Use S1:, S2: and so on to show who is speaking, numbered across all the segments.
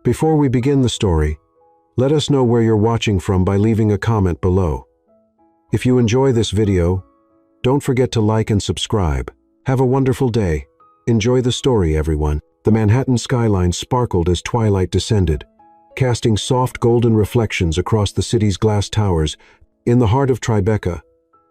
S1: Before we begin the story, let us know where you're watching from by leaving a comment below. If you enjoy this video, don't forget to like and subscribe. Have a wonderful day. Enjoy the story, everyone. The Manhattan skyline sparkled as twilight descended, casting soft golden reflections across the city's glass towers. In the heart of Tribeca,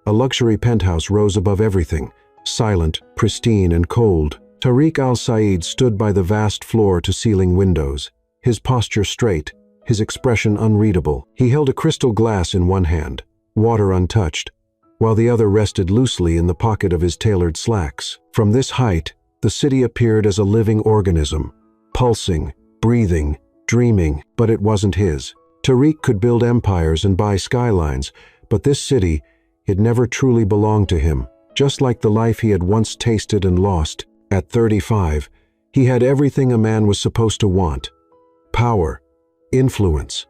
S1: a luxury penthouse rose above everything, silent, pristine, and cold. Tariq Al-Said stood by the vast floor-to-ceiling windows, his posture straight, his expression unreadable. He held a crystal glass in one hand, water untouched, while the other rested loosely in the pocket of his tailored slacks. From this height, the city appeared as a living organism, pulsing, breathing, dreaming, but it wasn't his. Tariq could build empires and buy skylines, but this city, it never truly belonged to him. Just like the life he had once tasted and lost, at 35, he had everything a man was supposed to want: power, influence,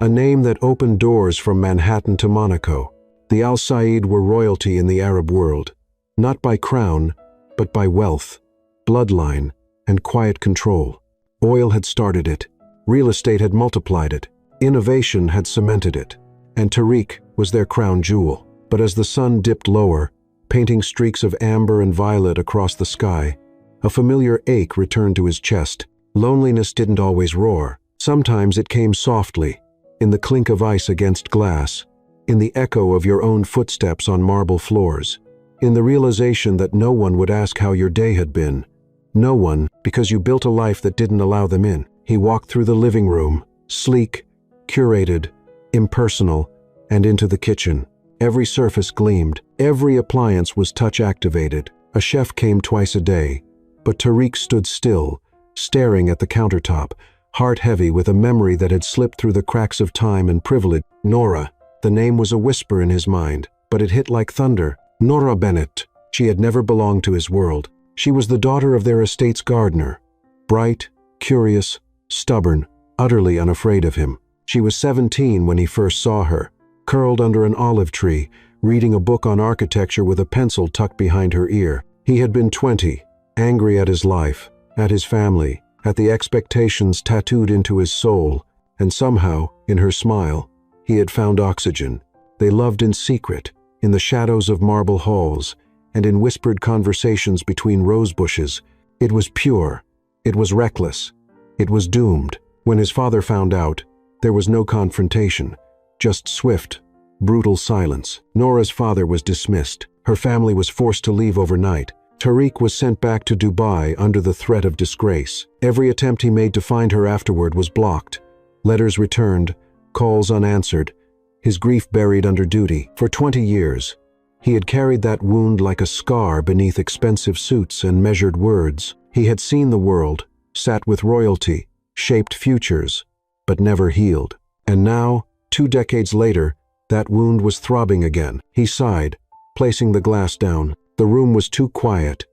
S1: a name that opened doors from Manhattan to Monaco. The Al-Said were royalty in the Arab world, not by crown, but by wealth, bloodline, and quiet control. Oil had started it, real estate had multiplied it, innovation had cemented it, and Tariq was their crown jewel. But as the sun dipped lower, painting streaks of amber and violet across the sky, a familiar ache returned to his chest. Loneliness didn't always roar. Sometimes it came softly, in the clink of ice against glass, in the echo of your own footsteps on marble floors, in the realization that no one would ask how your day had been. No one, because you built a life that didn't allow them in. He walked through the living room, sleek, curated, impersonal, and into the kitchen. Every surface gleamed, every appliance was touch-activated. A chef came twice a day, but Tariq stood still, staring at the countertop, heart-heavy with a memory that had slipped through the cracks of time and privilege. Nora. The name was a whisper in his mind, but it hit like thunder. Nora Bennett. She had never belonged to his world. She was the daughter of their estate's gardener, bright, curious, stubborn, utterly unafraid of him. She was 17 when he first saw her, curled under an olive tree, reading a book on architecture with a pencil tucked behind her ear. He had been 20, angry at his life, at his family, at the expectations tattooed into his soul, and somehow, in her smile, he had found oxygen. They loved in secret, in the shadows of marble halls, and in whispered conversations between rose bushes. It was pure, it was reckless, it was doomed. When his father found out, there was no confrontation, just swift, brutal silence. Nora's father was dismissed. Her family was forced to leave overnight. Tariq was sent back to Dubai under the threat of disgrace. Every attempt he made to find her afterward was blocked. Letters returned, calls unanswered, his grief buried under duty. For 20 years, he had carried that wound like a scar beneath expensive suits and measured words. He had seen the world, sat with royalty, shaped futures, but never healed. And now, 2 decades later, that wound was throbbing again. He sighed, placing the glass down. The room was too quiet,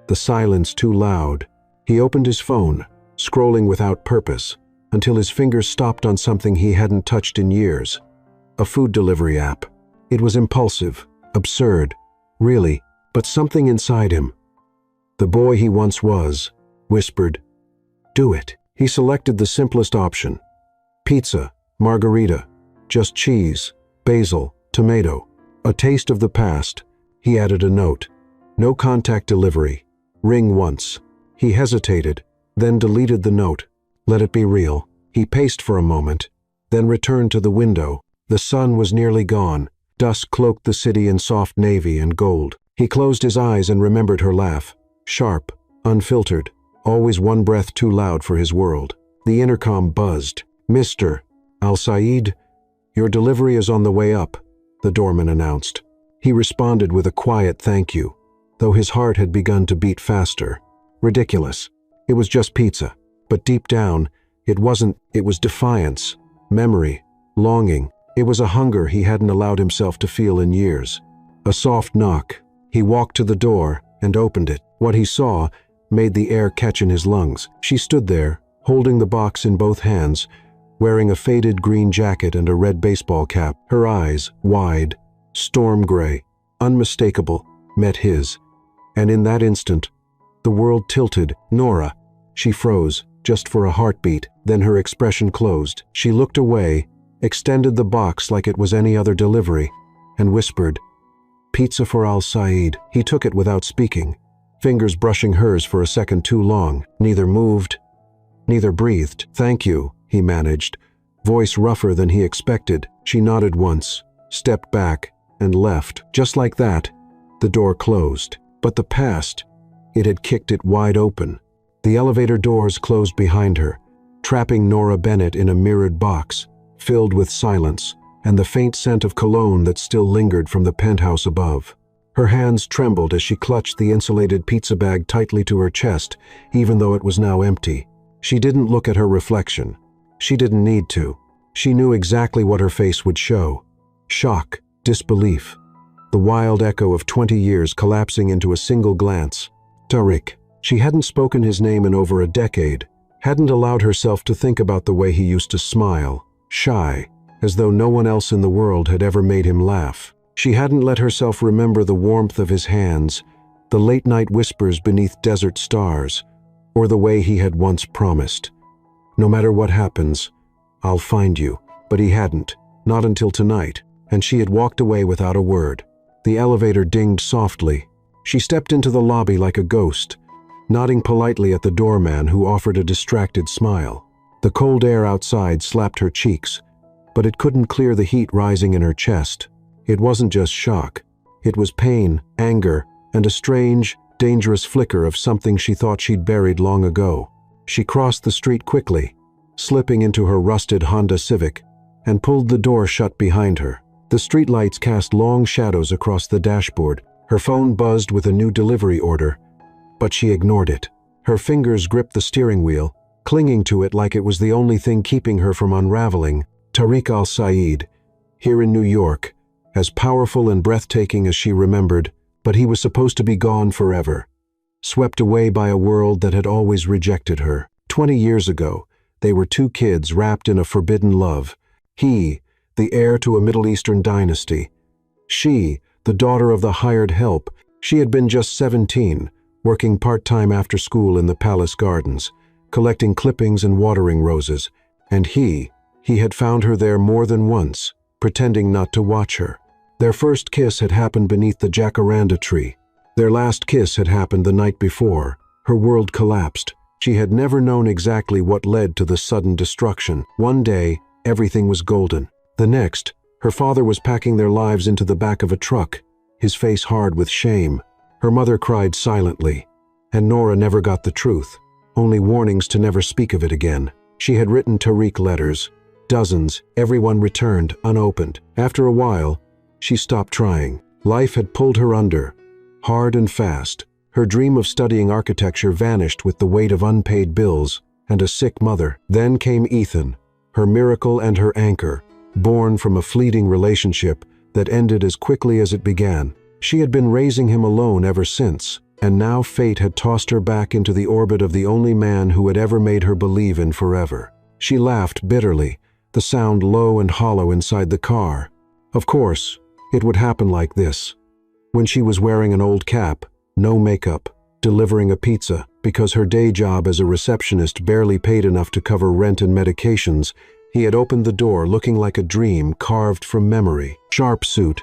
S1: the silence too loud. He opened his phone, scrolling without purpose, until his fingers stopped on something he hadn't touched in years. A food delivery app. It was impulsive, absurd, really, but something inside him, the boy he once was, whispered, "Do it." He selected the simplest option. Pizza, margarita, just cheese, basil, tomato. A taste of the past. He added a note. No contact delivery. Ring once. He hesitated, then deleted the note. Let it be real. He paced for a moment, then returned to the window. The sun was nearly gone. Dusk cloaked the city in soft navy and gold. He closed his eyes and remembered her laugh. Sharp, unfiltered, always one breath too loud for his world. The intercom buzzed. "Mr. Al-Said, your delivery is on the way up," the doorman announced. He responded with a quiet thank you, though his heart had begun to beat faster. Ridiculous. It was just pizza. But deep down, it wasn't. It was defiance, memory, longing. It was a hunger he hadn't allowed himself to feel in years. A soft knock. He walked to the door and opened it. What he saw made the air catch in his lungs. She stood there, holding the box in both hands, wearing a faded green jacket and a red baseball cap. Her eyes, wide, storm gray, unmistakable, met his. And in that instant, the world tilted. "Nora." She froze, just for a heartbeat. Then her expression closed. She looked away, extended the box like it was any other delivery, and whispered, "Pizza for Al-Said." He took it without speaking, fingers brushing hers for a second too long. Neither moved, neither breathed. "Thank you," he managed, voice rougher than he expected. She nodded once, stepped back, and left. Just like that, the door closed. But the past, it had kicked it wide open. The elevator doors closed behind her, trapping Nora Bennett in a mirrored box, filled with silence and the faint scent of cologne that still lingered from the penthouse above. Her hands trembled as she clutched the insulated pizza bag tightly to her chest, even though it was now empty. She didn't look at her reflection. She didn't need to. She knew exactly what her face would show. Shock, disbelief, the wild echo of 20 years collapsing into a single glance. Tariq. She hadn't spoken his name in over a decade, hadn't allowed herself to think about the way he used to smile, shy, as though no one else in the world had ever made him laugh. She hadn't let herself remember the warmth of his hands, the late-night whispers beneath desert stars, or the way he had once promised, "No matter what happens, I'll find you." But he hadn't, not until tonight, and she had walked away without a word. The elevator dinged softly. She stepped into the lobby like a ghost, nodding politely at the doorman who offered a distracted smile. The cold air outside slapped her cheeks, but it couldn't clear the heat rising in her chest. It wasn't just shock. It was pain, anger, and a strange, dangerous flicker of something she thought she'd buried long ago. She crossed the street quickly, slipping into her rusted Honda Civic, and pulled the door shut behind her. The streetlights cast long shadows across the dashboard. Her phone buzzed with a new delivery order, but she ignored it. Her fingers gripped the steering wheel, clinging to it like it was the only thing keeping her from unraveling. Tariq Al-Said, here in New York, as powerful and breathtaking as she remembered, but he was supposed to be gone forever, swept away by a world that had always rejected her. 20 years ago, they were two kids wrapped in a forbidden love. He, the heir to a Middle Eastern dynasty. She, the daughter of the hired help. She had been just 17, working part-time after school in the palace gardens, collecting clippings and watering roses. And he had found her there more than once, pretending not to watch her. Their first kiss had happened beneath the jacaranda tree. Their last kiss had happened the night before. Her world collapsed. She had never known exactly what led to the sudden destruction. One day, everything was golden. The next, her father was packing their lives into the back of a truck, his face hard with shame. Her mother cried silently, and Nora never got the truth, only warnings to never speak of it again. She had written Tariq letters, dozens, everyone returned, unopened. After a while, she stopped trying. Life had pulled her under, hard and fast. Her dream of studying architecture vanished with the weight of unpaid bills and a sick mother. Then came Ethan, her miracle and her anchor, born from a fleeting relationship that ended as quickly as it began. She had been raising him alone ever since, and now fate had tossed her back into the orbit of the only man who had ever made her believe in forever. She laughed bitterly, the sound low and hollow inside the car. Of course, it would happen like this. When she was wearing an old cap, no makeup, delivering a pizza, because her day job as a receptionist barely paid enough to cover rent and medications, he had opened the door looking like a dream carved from memory. Sharp suit,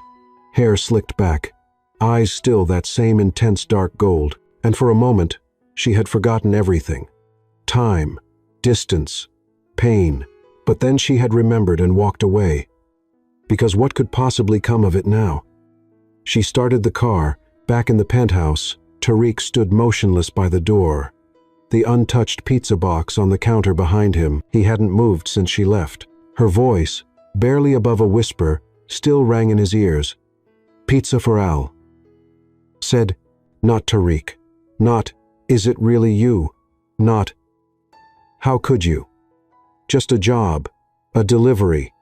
S1: hair slicked back, eyes still that same intense dark gold, and for a moment, she had forgotten everything. Time, distance, pain. But then she had remembered and walked away. Because what could possibly come of it now? She started the car. Back in the penthouse, Tariq stood motionless by the door, the untouched pizza box on the counter behind him. He hadn't moved since she left. Her voice, barely above a whisper, still rang in his ears. "Pizza for Al." Said, not Tariq. Not, "Is it really you?" Not, "How could you?" Just a job, a delivery,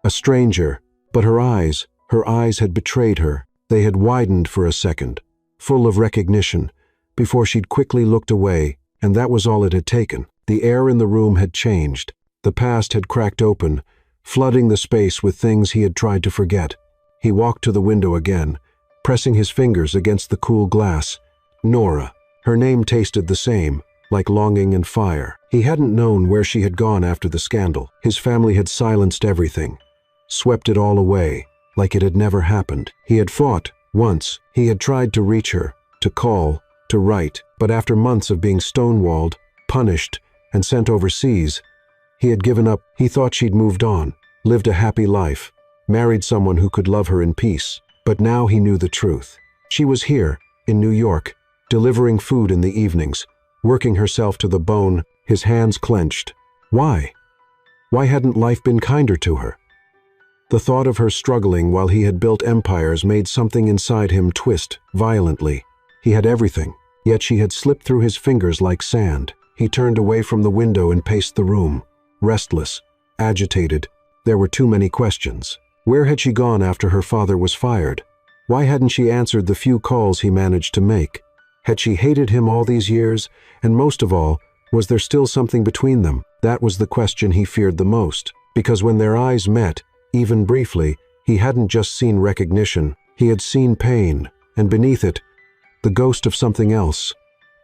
S1: a stranger. But her eyes had betrayed her. They had widened for a second, full of recognition, before she'd quickly looked away, and that was all it had taken. The air in the room had changed. The past had cracked open, flooding the space with things he had tried to forget. He walked to the window again, pressing his fingers against the cool glass. Nora. Her name tasted the same, like longing and fire. He hadn't known where she had gone after the scandal. His family had silenced everything, swept it all away, like it had never happened. He had fought, once. He had tried to reach her, to call, to write, but after months of being stonewalled, punished, and sent overseas, he had given up. He thought she'd moved on, lived a happy life, married someone who could love her in peace. But now he knew the truth. She was here, in New York, delivering food in the evenings, working herself to the bone, his hands clenched. Why? Why hadn't life been kinder to her? The thought of her struggling while he had built empires made something inside him twist violently. He had everything, yet she had slipped through his fingers like sand. He turned away from the window and paced the room, restless, agitated. There were too many questions. Where had she gone after her father was fired? Why hadn't she answered the few calls he managed to make? Had she hated him all these years? And most of all, was there still something between them? That was the question he feared the most, because when their eyes met, even briefly, he hadn't just seen recognition, he had seen pain, and beneath it, the ghost of something else.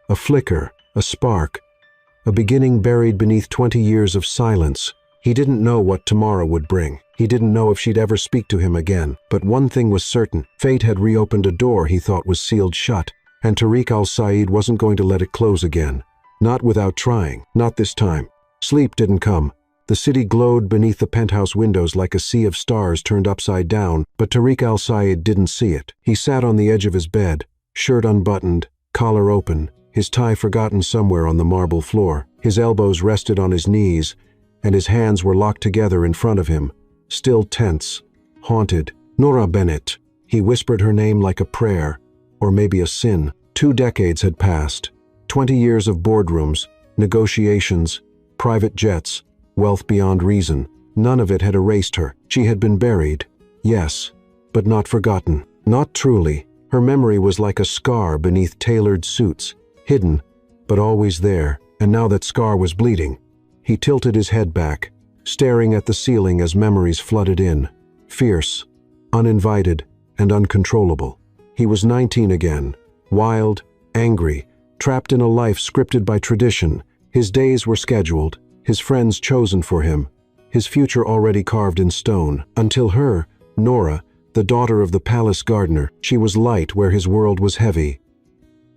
S1: A flicker, a spark, a beginning buried beneath 20 years of silence. He didn't know what tomorrow would bring. He didn't know if she'd ever speak to him again. But one thing was certain. Fate had reopened a door he thought was sealed shut, and Tariq al-Said wasn't going to let it close again. Not without trying. Not this time. Sleep didn't come. The city glowed beneath the penthouse windows like a sea of stars turned upside down, but Tariq al-Said didn't see it. He sat on the edge of his bed, shirt unbuttoned, collar open, his tie forgotten somewhere on the marble floor. His elbows rested on his knees, and his hands were locked together in front of him, still tense, haunted. Nora Bennett. He whispered her name like a prayer, or maybe a sin. 2 decades had passed. 20 years of boardrooms, negotiations, private jets, wealth beyond reason. None of it had erased her. She had been buried, yes, but not forgotten. Not truly. Her memory was like a scar beneath tailored suits, hidden, but always there. And now that scar was bleeding. He tilted his head back, staring at the ceiling as memories flooded in, fierce, uninvited, and uncontrollable. He was 19 again, wild, angry, trapped in a life scripted by tradition. His days were scheduled, his friends chosen for him, his future already carved in stone. Until her, Nora, the daughter of the palace gardener, she was light where his world was heavy.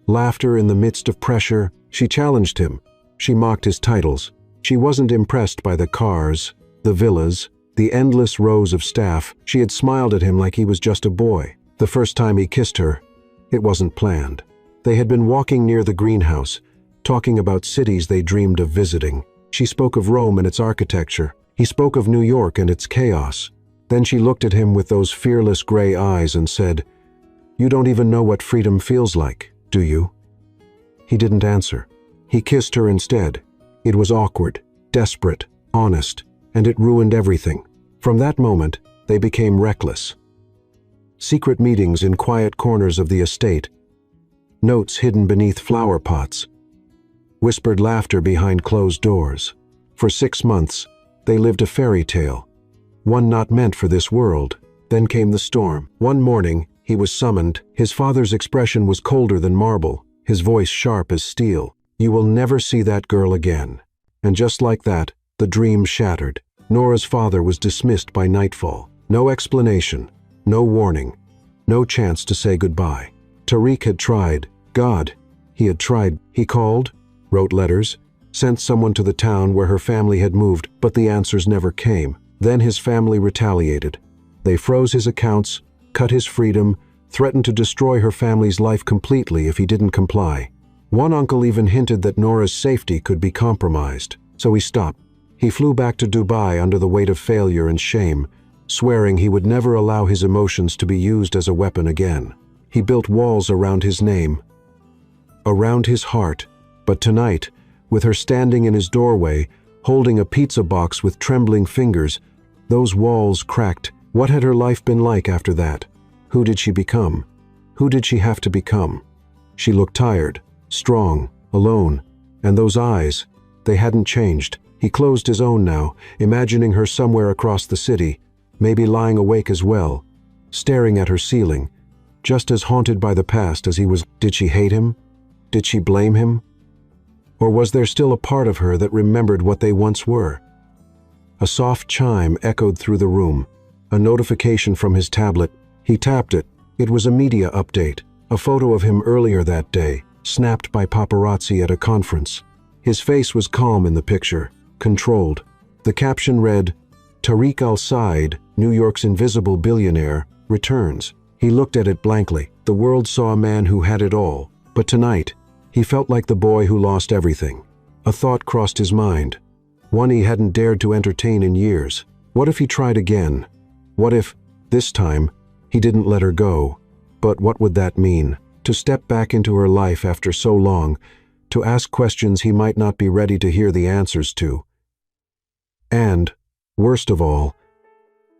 S1: Laughter in the midst of pressure. She challenged him. She mocked his titles. She wasn't impressed by the cars, the villas, the endless rows of staff. She had smiled at him like he was just a boy. The first time he kissed her, it wasn't planned. They had been walking near the greenhouse, talking about cities they dreamed of visiting. She spoke of Rome and its architecture. He spoke of New York and its chaos. Then she looked at him with those fearless gray eyes and said, "You don't even know what freedom feels like, do you?" He didn't answer. He kissed her instead. It was awkward, desperate, honest, and it ruined everything. From that moment, they became reckless. Secret meetings in quiet corners of the estate, notes hidden beneath flower pots, whispered laughter behind closed doors. For 6 months, they lived a fairy tale, one not meant for this world. Then came the storm. One morning, he was summoned. His father's expression was colder than marble, his voice sharp as steel. "You will never see that girl again." And just like that, the dream shattered. Nora's father was dismissed by nightfall. No explanation, no warning, no chance to say goodbye. Tariq had tried. God, he had tried. He called, wrote letters, sent someone to the town where her family had moved, but the answers never came. Then his family retaliated. They froze his accounts, cut his freedom, threatened to destroy her family's life completely if he didn't comply. One uncle even hinted that Nora's safety could be compromised. So he stopped. He flew back to Dubai under the weight of failure and shame, swearing he would never allow his emotions to be used as a weapon again. He built walls around his name, around his heart. But tonight, with her standing in his doorway, holding a pizza box with trembling fingers, those walls cracked. What had her life been like after that? Who did she become? Who did she have to become? She looked tired, strong, alone, and those eyes, they hadn't changed. He closed his own now, imagining her somewhere across the city, maybe lying awake as well, staring at her ceiling, just as haunted by the past as he was. Did she hate him? Did she blame him? Or was there still a part of her that remembered what they once were? A soft chime echoed through the room. A notification from his tablet. He tapped it. It was a media update. A photo of him earlier that day, snapped by paparazzi at a conference. His face was calm in the picture, controlled. The caption read, "Tariq Al-Said, New York's invisible billionaire, returns." He looked at it blankly. The world saw a man who had it all. But tonight, he felt like the boy who lost everything. A thought crossed his mind, one he hadn't dared to entertain in years. What if he tried again? What if, this time, he didn't let her go? But what would that mean? To step back into her life after so long, to ask questions he might not be ready to hear the answers to. And, worst of all,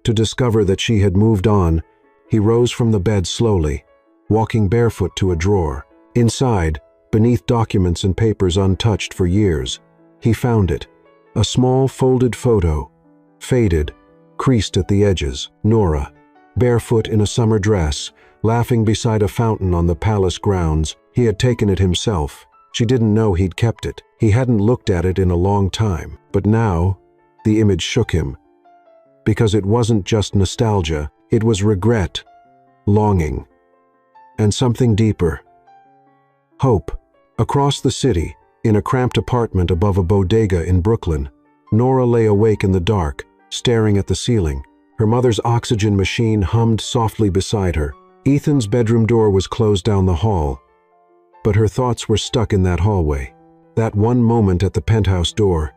S1: to discover that she had moved on. He rose from the bed slowly, walking barefoot to a drawer. Inside, beneath documents and papers untouched for years, he found it. A small folded photo, faded, creased at the edges. Nora, barefoot in a summer dress, laughing beside a fountain on the palace grounds. He had taken it himself. She didn't know he'd kept it. He hadn't looked at it in a long time. But now, the image shook him. Because it wasn't just nostalgia, it was regret, longing, and something deeper. Hope. Across the city, in a cramped apartment above a bodega in Brooklyn, Nora lay awake in the dark, staring at the ceiling. Her mother's oxygen machine hummed softly beside her. Ethan's bedroom door was closed down the hall, but her thoughts were stuck in that hallway. That one moment at the penthouse door.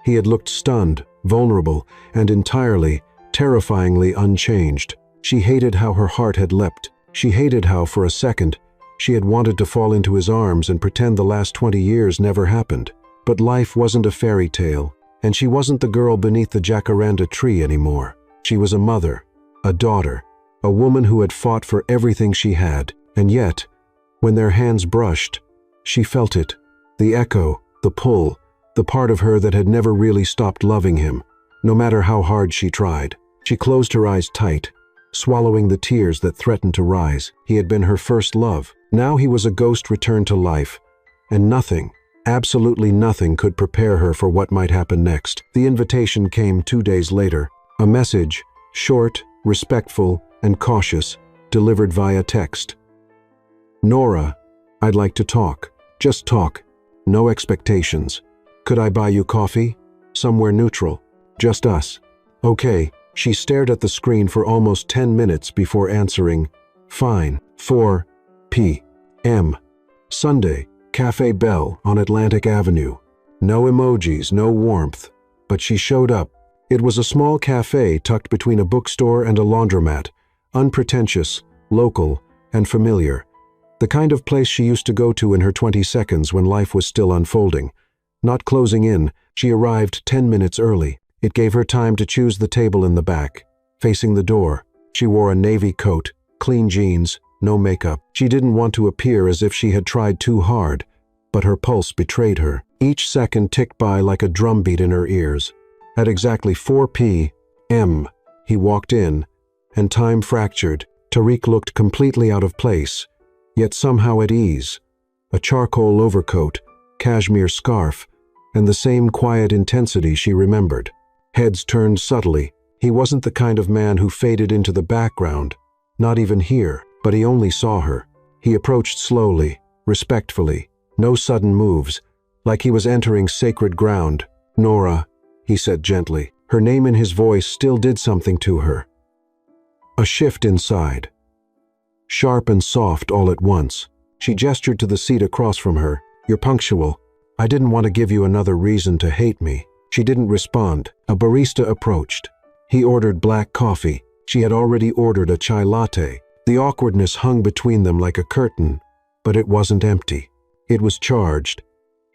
S1: He had looked stunned, vulnerable, and entirely, terrifyingly unchanged. She hated how her heart had leapt. She hated how, for a second, she had wanted to fall into his arms and pretend the last 20 years never happened. But life wasn't a fairy tale, and she wasn't the girl beneath the jacaranda tree anymore. She was a mother, a daughter, a woman who had fought for everything she had. And yet, when their hands brushed, she felt it. The echo, the pull, the part of her that had never really stopped loving him, no matter how hard she tried. She closed her eyes tight, swallowing the tears that threatened to rise. He had been her first love. Now he was a ghost returned to life, and nothing, absolutely nothing, could prepare her for what might happen next. The invitation came 2 days later. A message, short, respectful, and cautious, delivered via text. "Nora, I'd like to talk. Just talk. No expectations. Could I buy you coffee? Somewhere neutral. Just us." "Okay." She stared at the screen for almost 10 minutes before answering, "Fine." 4 p.m. Sunday, Cafe Bell on Atlantic Avenue. No emojis, no warmth. But she showed up. It was a small cafe tucked between a bookstore and a laundromat, unpretentious, local, and familiar. The kind of place she used to go to in her 20s when life was still unfolding. Not closing in, she arrived 10 minutes early. It gave her time to choose the table in the back. Facing the door, she wore a navy coat, clean jeans, no makeup. She didn't want to appear as if she had tried too hard, but her pulse betrayed her. Each second ticked by like a drumbeat in her ears. At exactly 4 p.m., he walked in, and time fractured. Tariq looked completely out of place, yet somehow at ease. A charcoal overcoat, cashmere scarf, and the same quiet intensity she remembered. Heads turned subtly. He wasn't the kind of man who faded into the background, not even here, but he only saw her. He approached slowly, respectfully, no sudden moves, like he was entering sacred ground. "Nora," he said gently. Her name in his voice still did something to her. A shift inside. Sharp and soft all at once. She gestured to the seat across from her. "You're punctual. I didn't want to give you another reason to hate me." She didn't respond. A barista approached. He ordered black coffee. She had already ordered a chai latte. The awkwardness hung between them like a curtain, but it wasn't empty. It was charged,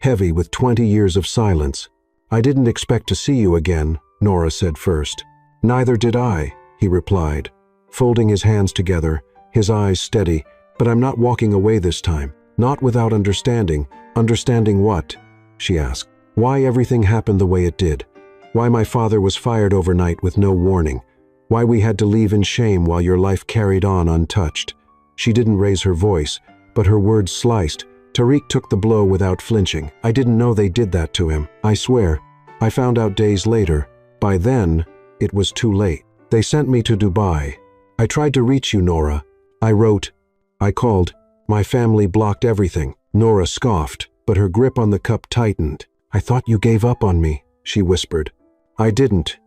S1: heavy with 20 years of silence. "I didn't expect to see you again," Nora said first. "Neither did I," he replied, folding his hands together, his eyes steady. "But I'm not walking away this time. Not without understanding." "Understanding what?" she asked. "Why everything happened the way it did. Why my father was fired overnight with no warning. Why we had to leave in shame while your life carried on untouched." She didn't raise her voice, but her words sliced, Tariq took the blow without flinching. I didn't know they did that to him. I swear. I found out days later. By then, it was too late. They sent me to Dubai. I tried to reach you, Nora. I wrote. I called. My family blocked everything. Nora scoffed, but her grip on the cup tightened. I thought you gave up on me, she whispered. I didn't,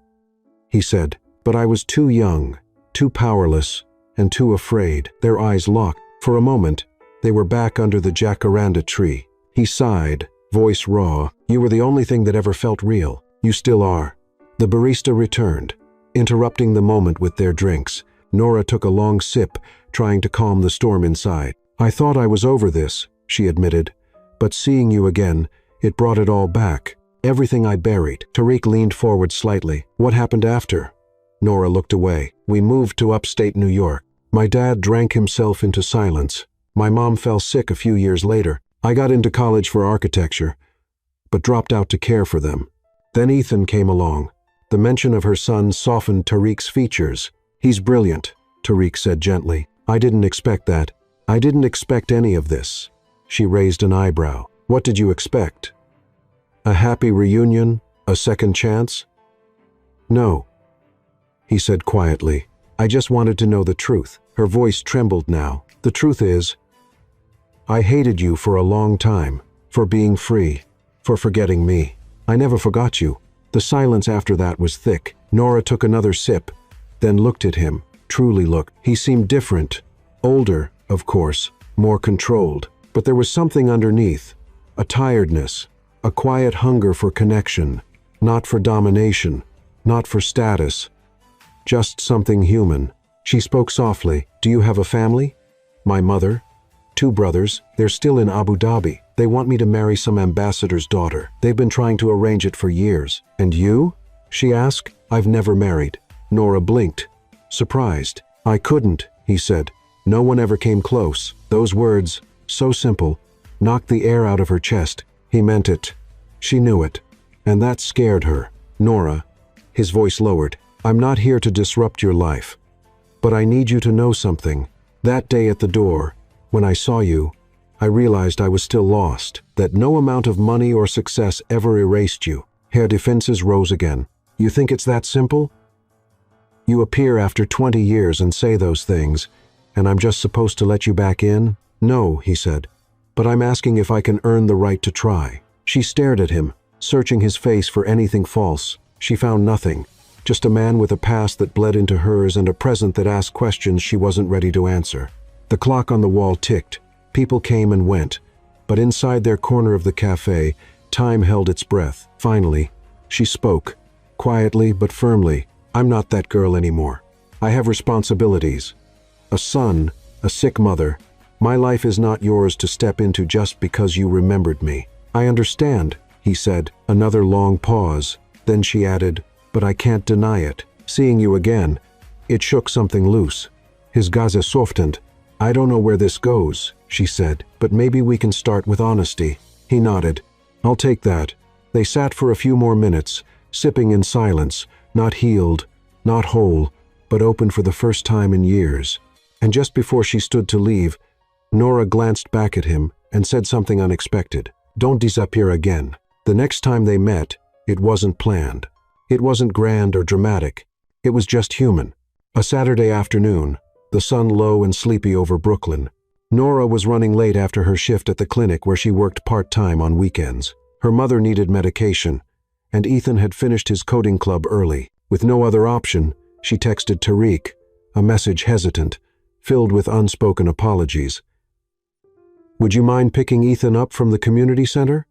S1: he said, but I was too young, too powerless, and too afraid. Their eyes locked. For a moment, they were back under the jacaranda tree. He sighed, voice raw. You were the only thing that ever felt real. You still are. The barista returned, interrupting the moment with their drinks. Nora took a long sip, trying to calm the storm inside. I thought I was over this, she admitted, but seeing you again, it brought it all back. Everything I buried. Tariq leaned forward slightly. What happened after? Nora looked away. We moved to upstate New York. My dad drank himself into silence. My mom fell sick a few years later. I got into college for architecture, but dropped out to care for them. Then Ethan came along. The mention of her son softened Tariq's features. He's brilliant, Tariq said gently. I didn't expect that. I didn't expect any of this. She raised an eyebrow. What did you expect? A happy reunion? A second chance? No, he said quietly. I just wanted to know the truth. Her voice trembled now. The truth is, I hated you for a long time, for being free, for forgetting me. I never forgot you. The silence after that was thick. Nora took another sip, then looked at him, truly looked. He seemed different, older, of course, more controlled. But there was something underneath, a tiredness, a quiet hunger for connection, not for domination, not for status, just something human. She spoke softly. Do you have a family? My mother, 2 brothers, they're still in Abu Dhabi. They want me to marry some ambassador's daughter. They've been trying to arrange it for years. And you? She asked. I've never married. Nora blinked, surprised. I couldn't, he said. No one ever came close. Those words, so simple, knocked the air out of her chest. He meant it. She knew it. And that scared her. Nora, his voice lowered. I'm not here to disrupt your life. But I need you to know something. That day at the door, when I saw you, I realized I was still lost, that no amount of money or success ever erased you. Her defenses rose again. You think it's that simple? You appear after 20 years and say those things, and I'm just supposed to let you back in? No, he said, but I'm asking if I can earn the right to try. She stared at him, searching his face for anything false. She found nothing, just a man with a past that bled into hers and a present that asked questions she wasn't ready to answer. The clock on the wall ticked. People came and went, but inside their corner of the cafe, time held its breath. Finally, she spoke, quietly but firmly. I'm not that girl anymore. I have responsibilities. A son, a sick mother. My life is not yours to step into just because you remembered me. I understand, he said. Another long pause. Then she added, but I can't deny it. Seeing you again, it shook something loose. His gaze softened. I don't know where this goes, she said, but maybe we can start with honesty. He nodded. I'll take that. They sat for a few more minutes, sipping in silence, not healed, not whole, but open for the first time in years. And just before she stood to leave, Nora glanced back at him and said something unexpected. Don't disappear again. The next time they met, it wasn't planned. It wasn't grand or dramatic. It was just human. A Saturday afternoon, the sun low and sleepy over Brooklyn. Nora was running late after her shift at the clinic where she worked part-time on weekends. Her mother needed medication, and Ethan had finished his coding club early. With no other option, she texted Tariq, a message hesitant, filled with unspoken apologies. Would you mind picking Ethan up from the community center?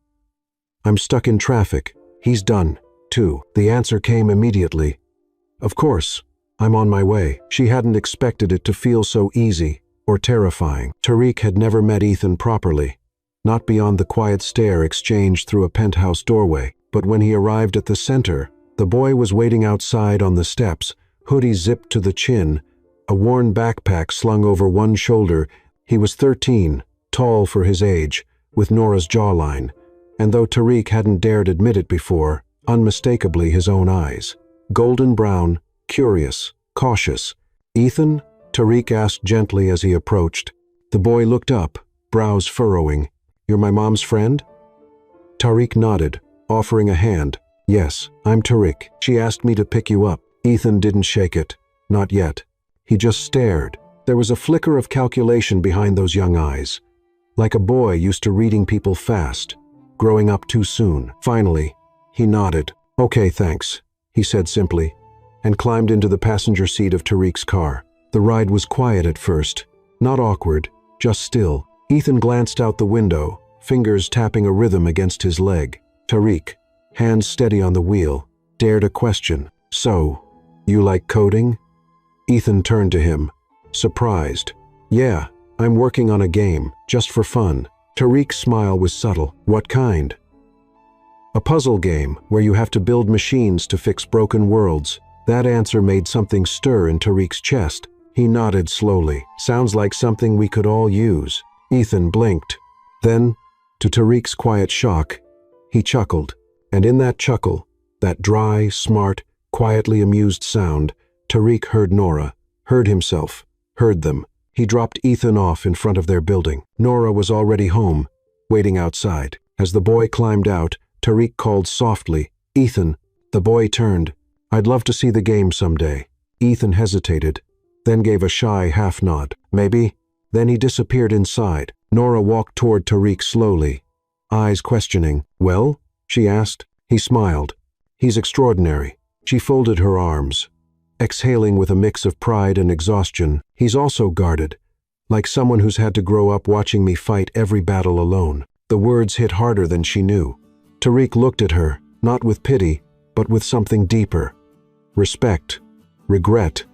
S1: I'm stuck in traffic. He's done, too. The answer came immediately. Of course, I'm on my way. She hadn't expected it to feel so easy or terrifying. Tariq had never met Ethan properly, not beyond the quiet stare exchanged through a penthouse doorway. But when he arrived at the center, the boy was waiting outside on the steps, hoodie zipped to the chin, a worn backpack slung over one shoulder. He was 13, tall for his age, with Nora's jawline, and though Tariq hadn't dared admit it before, unmistakably his own eyes. Golden brown, curious, cautious. Ethan? Tariq asked gently as he approached. The boy looked up, brows furrowing. You're my mom's friend?" Tariq nodded, offering a hand. "Yes, I'm Tariq. She asked me to pick you up." Ethan didn't shake it. Not yet. He just stared. There was a flicker of calculation behind those young eyes, like a boy used to reading people fast, growing up too soon. Finally, he nodded. "Okay, thanks," he said simply, and climbed into the passenger seat of Tariq's car. The ride was quiet at first, not awkward, just still. Ethan glanced out the window, fingers tapping a rhythm against his leg. Tariq, hands steady on the wheel, dared a question. "So, you like coding?" Ethan turned to him, surprised. "Yeah, I'm working on a game, just for fun." Tariq's smile was subtle. "What kind?" "A puzzle game, where you have to build machines to fix broken worlds." That answer made something stir in Tariq's chest. He nodded slowly. "Sounds like something we could all use." Ethan blinked. Then, to Tariq's quiet shock, he chuckled. And in that chuckle, that dry, smart, quietly amused sound, Tariq heard Nora, heard himself, heard them. He dropped Ethan off in front of their building. Nora was already home, waiting outside. As the boy climbed out, Tariq called softly, "Ethan." The boy turned. "I'd love to see the game someday." Ethan hesitated, then gave a shy half-nod. "Maybe." Then he disappeared inside. Nora walked toward Tariq slowly, eyes questioning. "Well?" she asked. He smiled. "He's extraordinary." She folded her arms, exhaling with a mix of pride and exhaustion. "He's also guarded, like someone who's had to grow up watching me fight every battle alone." The words hit harder than she knew. Tariq looked at her, not with pity, but with something deeper. Respect, regret,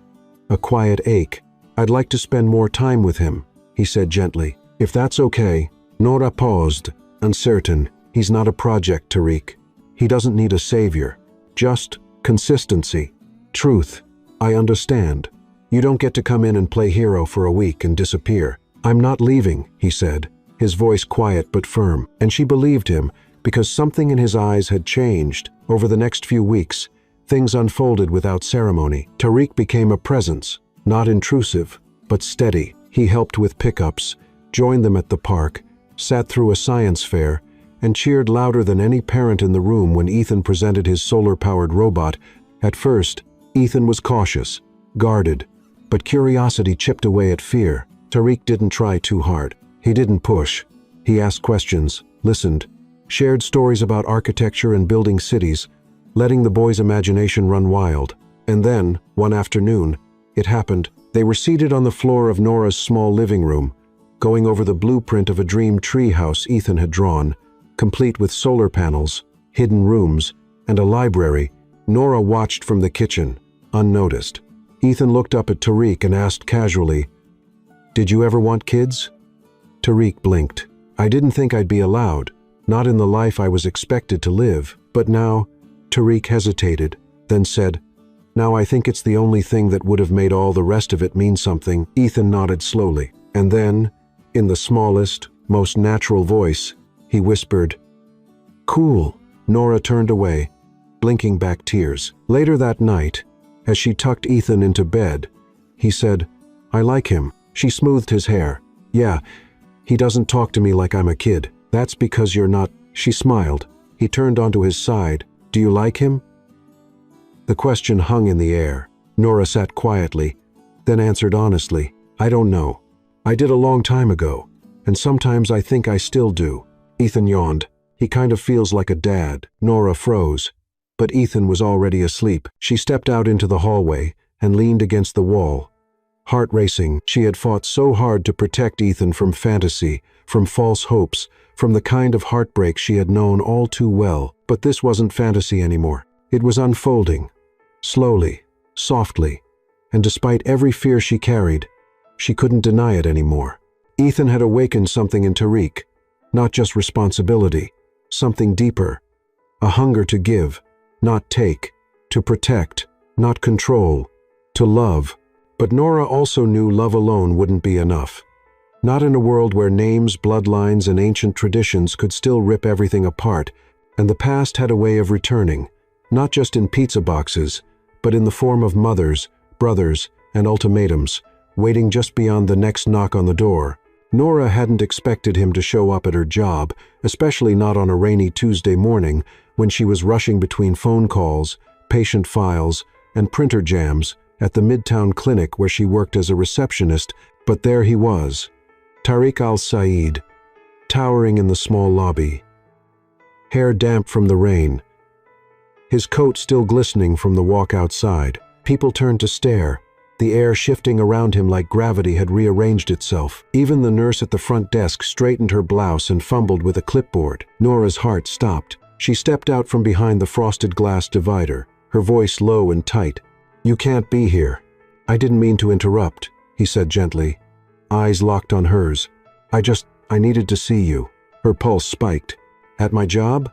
S1: a quiet ache. "I'd like to spend more time with him," he said gently. "If that's okay." Nora paused, uncertain. "He's not a project, Tariq. He doesn't need a savior. Just consistency. Truth. I understand. You don't get to come in and play hero for a week and disappear." "I'm not leaving," he said, his voice quiet but firm. And she believed him, because something in his eyes had changed. Over the next few weeks, things unfolded without ceremony. Tariq became a presence, not intrusive, but steady. He helped with pickups, joined them at the park, sat through a science fair, and cheered louder than any parent in the room when Ethan presented his solar-powered robot. At first, Ethan was cautious, guarded, but curiosity chipped away at fear. Tariq didn't try too hard. He didn't push. He asked questions, listened, shared stories about architecture and building cities, letting the boy's imagination run wild. And then, one afternoon, it happened. They were seated on the floor of Nora's small living room, going over the blueprint of a dream tree house Ethan had drawn, complete with solar panels, hidden rooms, and a library. Nora watched from the kitchen, unnoticed. Ethan looked up at Tariq and asked casually, "Did you ever want kids?" Tariq blinked. "I didn't think I'd be allowed, not in the life I was expected to live. But now," Tariq hesitated, then said, "Now I think it's the only thing that would have made all the rest of it mean something." Ethan nodded slowly. And then, in the smallest, most natural voice, he whispered, "Cool." Nora turned away, blinking back tears. Later that night, as she tucked Ethan into bed, he said, "I like him." She smoothed his hair. "Yeah, he doesn't talk to me like I'm a kid." "That's because you're not." She smiled. He turned onto his side. "Do you like him?" The question hung in the air. Nora sat quietly, then answered honestly, "I don't know. I did a long time ago, and sometimes I think I still do." Ethan yawned. "He kind of feels like a dad." Nora froze, but Ethan was already asleep. She stepped out into the hallway and leaned against the wall. Heart racing, she had fought so hard to protect Ethan from fantasy, from false hopes, from the kind of heartbreak she had known all too well. But this wasn't fantasy anymore. It was unfolding, slowly, softly, and despite every fear she carried, she couldn't deny it anymore. Ethan had awakened something in Tariq, not just responsibility, something deeper, a hunger to give, not take, to protect, not control, to love. But Nora also knew love alone wouldn't be enough. Not in a world where names, bloodlines, and ancient traditions could still rip everything apart, and the past had a way of returning, not just in pizza boxes, but in the form of mothers, brothers, and ultimatums, waiting just beyond the next knock on the door. Nora hadn't expected him to show up at her job, especially not on a rainy Tuesday morning when she was rushing between phone calls, patient files, and printer jams at the Midtown clinic where she worked as a receptionist, but there he was, Tariq al-Said, towering in the small lobby, hair damp from the rain, his coat still glistening from the walk outside. People turned to stare, the air shifting around him like gravity had rearranged itself. Even the nurse at the front desk straightened her blouse and fumbled with a clipboard. Nora's heart stopped. She stepped out from behind the frosted glass divider, her voice low and tight. "You can't be here." "I didn't mean to interrupt," he said gently, eyes locked on hers. I needed to see you." Her pulse spiked. "At my job?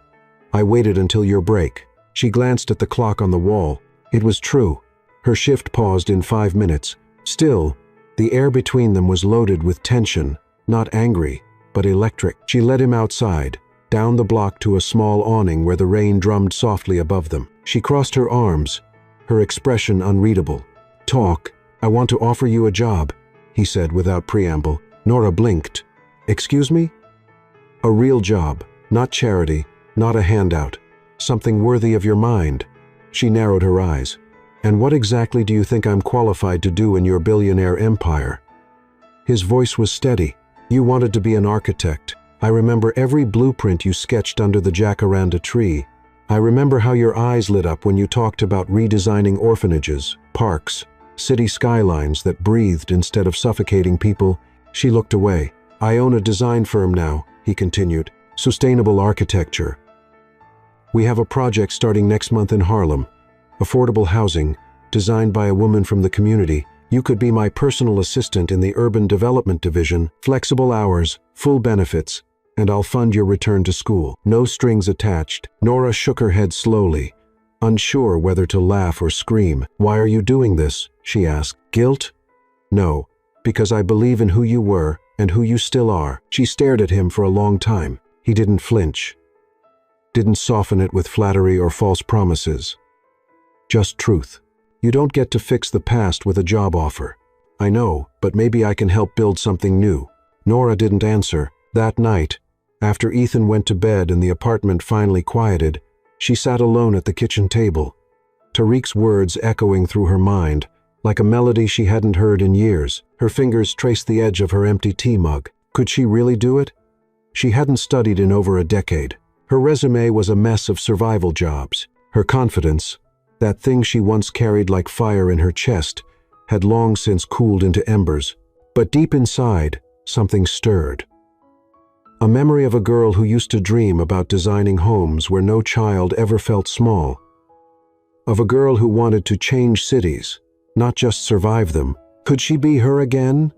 S1: I waited until your break." She glanced at the clock on the wall. It was true. Her shift paused in 5 minutes. Still, the air between them was loaded with tension, not angry, but electric. She led him outside, down the block to a small awning where the rain drummed softly above them. She crossed her arms, her expression unreadable. "Talk. I want to offer you a job," he said without preamble. Nora blinked. "Excuse me?" "A real job, not charity, not a handout. Something worthy of your mind." She narrowed her eyes. "And what exactly do you think I'm qualified to do in your billionaire empire?" His voice was steady. "You wanted to be an architect. I remember every blueprint you sketched under the jacaranda tree. I remember how your eyes lit up when you talked about redesigning orphanages, parks, city skylines that breathed instead of suffocating people." She looked away. "I own a design firm now," he continued. "Sustainable architecture. We have a project starting next month in Harlem. Affordable housing, designed by a woman from the community. You could be my personal assistant in the urban development division, flexible hours, full benefits, and I'll fund your return to school. No strings attached." Nora shook her head slowly, unsure whether to laugh or scream. "Why are you doing this?" she asked. "Guilt? No, because I believe in who you were and who you still are." She stared at him for a long time. He didn't flinch, didn't soften it with flattery or false promises. Just truth. "You don't get to fix the past with a job offer." "I know, but maybe I can help build something new." Nora didn't answer. That night, after Ethan went to bed and the apartment finally quieted, she sat alone at the kitchen table, Tariq's words echoing through her mind, like a melody she hadn't heard in years. Her fingers traced the edge of her empty tea mug. Could she really do it? She hadn't studied in over a decade. Her resume was a mess of survival jobs. Her confidence, that thing she once carried like fire in her chest, had long since cooled into embers. But deep inside, something stirred. A memory of a girl who used to dream about designing homes where no child ever felt small. Of a girl who wanted to change cities, not just survive them. Could she be her again?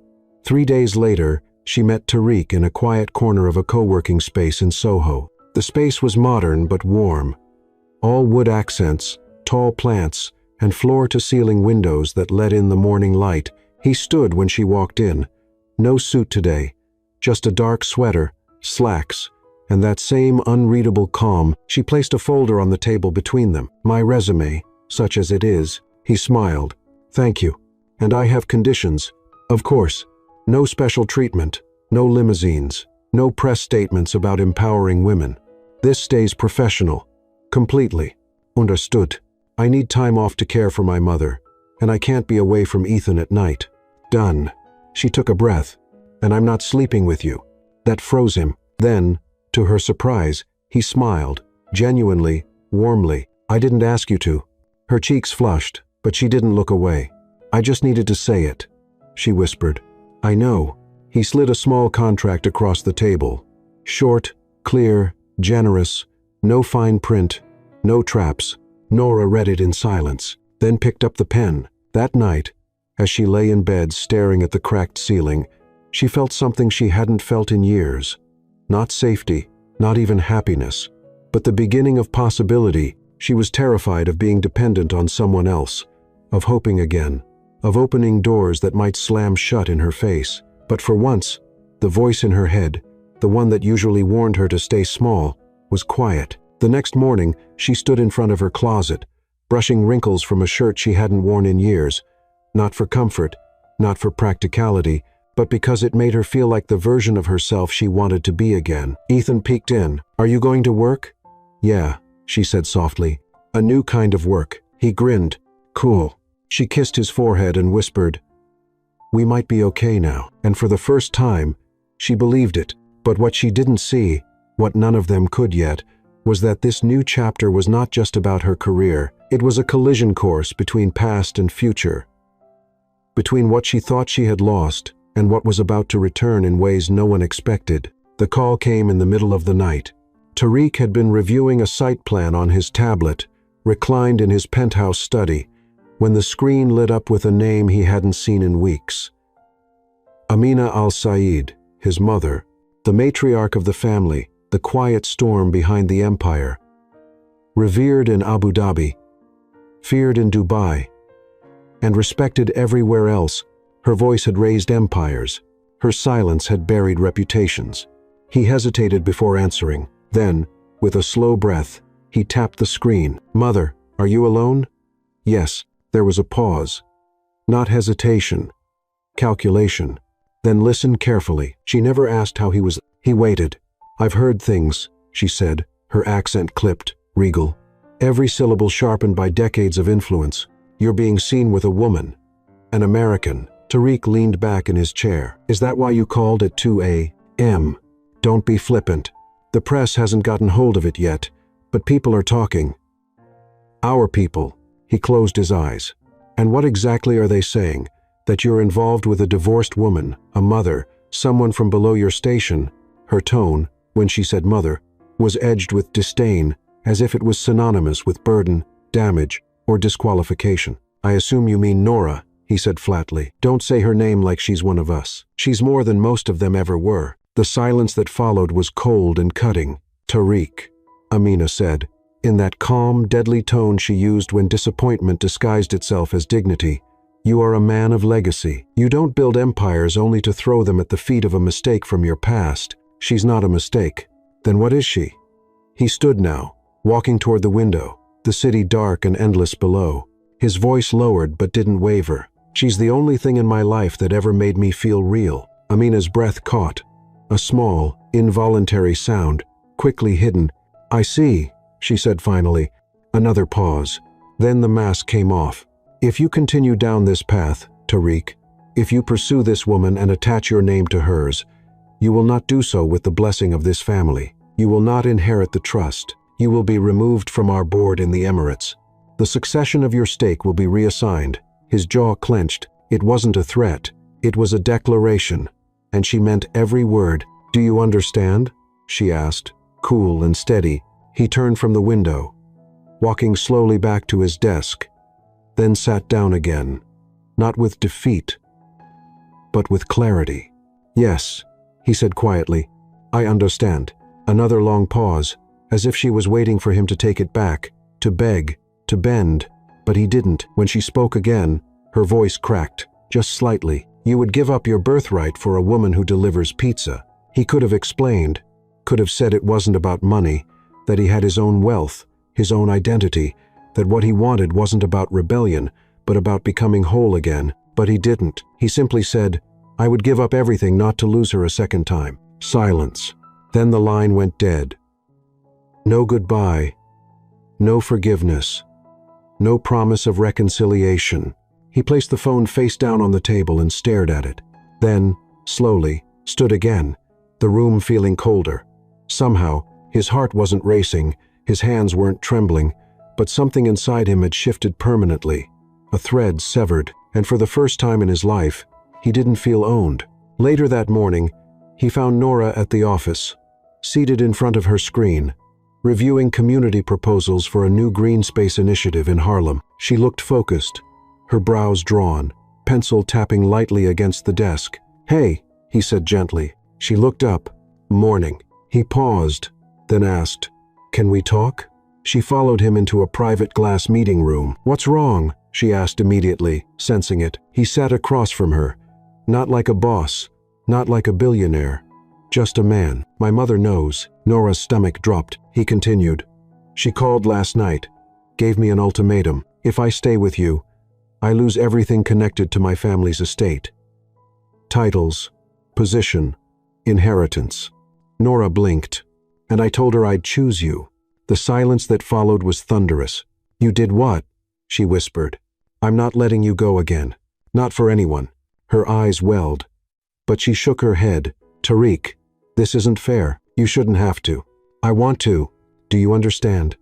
S1: 3 days later, she met Tariq in a quiet corner of a co-working space in Soho. The space was modern but warm. All wood accents, tall plants, and floor-to-ceiling windows that let in the morning light. He stood when she walked in. No suit today, just a dark sweater, slacks, and that same unreadable calm. She placed a folder on the table between them. "My resume, such as it is." He smiled. "Thank you. And I have conditions. Of course. No special treatment, no limousines, no press statements about empowering women. This stays professional. Completely. Understood. I need time off to care for my mother, and I can't be away from Ethan at night." "Done." She took a breath. "And I'm not sleeping with you." That froze him. Then, to her surprise, he smiled, genuinely, warmly. "I didn't ask you to." Her cheeks flushed, but she didn't look away. "I just needed to say it," she whispered. "I know." He slid a small contract across the table. Short, clear, generous, no fine print, no traps. Nora read it in silence, then picked up the pen. That night, as she lay in bed staring at the cracked ceiling, she felt something she hadn't felt in years. Not safety, not even happiness, but the beginning of possibility. She was terrified of being dependent on someone else, of hoping again, of opening doors that might slam shut in her face. But for once, the voice in her head, the one that usually warned her to stay small, was quiet. The next morning, she stood in front of her closet, brushing wrinkles from a shirt she hadn't worn in years, not for comfort, not for practicality, but because it made her feel like the version of herself she wanted to be again. Ethan peeked in. "Are you going to work?" "Yeah," she said softly. "A new kind of work." He grinned. "Cool." She kissed his forehead and whispered, "We might be okay now." And for the first time, she believed it. But what she didn't see, what none of them could yet, was that this new chapter was not just about her career. It was a collision course between past and future, between what she thought she had lost and what was about to return in ways no one expected. The call came in the middle of the night. Tariq had been reviewing a site plan on his tablet, reclined in his penthouse study, when the screen lit up with a name he hadn't seen in weeks. Amina al-Said, his mother, the matriarch of the family, the quiet storm behind the empire. Revered in Abu Dhabi, feared in Dubai, and respected everywhere else, her voice had raised empires. Her silence had buried reputations. He hesitated before answering. Then, with a slow breath, he tapped the screen. "Mother, are you alone?" "Yes." There was a pause. Not hesitation, calculation. "Then listen carefully." She never asked how he was. He waited. "I've heard things," she said, her accent clipped, regal. Every syllable sharpened by decades of influence. "You're being seen with a woman. An American." Tariq leaned back in his chair. "Is that why you called at 2 a.m.? Don't be flippant. The press hasn't gotten hold of it yet, but people are talking." "Our people." He closed his eyes. "And what exactly are they saying? That you're involved with a divorced woman, a mother, someone from below your station?" Her tone, when she said mother, was edged with disdain, as if it was synonymous with burden, damage, or disqualification. "I assume you mean Nora," he said flatly. "Don't say her name like she's one of us. She's more than most of them ever were." The silence that followed was cold and cutting. "Tariq," Amina said, in that calm, deadly tone she used when disappointment disguised itself as dignity. "You are a man of legacy. You don't build empires only to throw them at the feet of a mistake from your past. She's not a mistake. Then what is she?" He stood now, walking toward the window, the city dark and endless below. His voice lowered but didn't waver. "She's the only thing in my life that ever made me feel real." Amina's breath caught, a small, involuntary sound, quickly hidden. "I see," she said finally. Another pause. Then the mask came off. "If you continue down this path, Tariq, if you pursue this woman and attach your name to hers, you will not do so with the blessing of this family. You will not inherit the trust. You will be removed from our board in the Emirates. The succession of your stake will be reassigned." His jaw clenched. It wasn't a threat. It was a declaration. And she meant every word. "Do you understand?" she asked, cool and steady. He turned from the window, walking slowly back to his desk, then sat down again, not with defeat, but with clarity. "Yes," he said quietly, "I understand." Another long pause, as if she was waiting for him to take it back, to beg, to bend, but he didn't. When she spoke again, her voice cracked, just slightly. "You would give up your birthright for a woman who delivers pizza." He could have explained, could have said it wasn't about money, that he had his own wealth, his own identity, that what he wanted wasn't about rebellion, but about becoming whole again. But he didn't. He simply said, "I would give up everything not to lose her a second time." Silence. Then the line went dead. No goodbye, no forgiveness, no promise of reconciliation. He placed the phone face down on the table and stared at it. Then, slowly, stood again, the room feeling colder. Somehow, his heart wasn't racing, his hands weren't trembling, but something inside him had shifted permanently. A thread severed, and for the first time in his life, he didn't feel owned. Later that morning, he found Nora at the office, seated in front of her screen, reviewing community proposals for a new green space initiative in Harlem. She looked focused, her brows drawn, pencil tapping lightly against the desk. "Hey," he said gently. She looked up. "Morning." He paused, then asked, "Can we talk?" She followed him into a private glass meeting room. "What's wrong?" she asked immediately, sensing it. He sat across from her, not like a boss, not like a billionaire, just a man. "My mother knows." Nora's stomach dropped. He continued, "She called last night, gave me an ultimatum. If I stay with you, I lose everything connected to my family's estate." Titles, position, inheritance. Nora blinked, and I told her I'd choose you. The silence that followed was thunderous. You did what? She whispered. I'm not letting you go again. Not for anyone. Her eyes welled. But she shook her head. Tariq, this isn't fair. You shouldn't have to. I want to. Do you understand?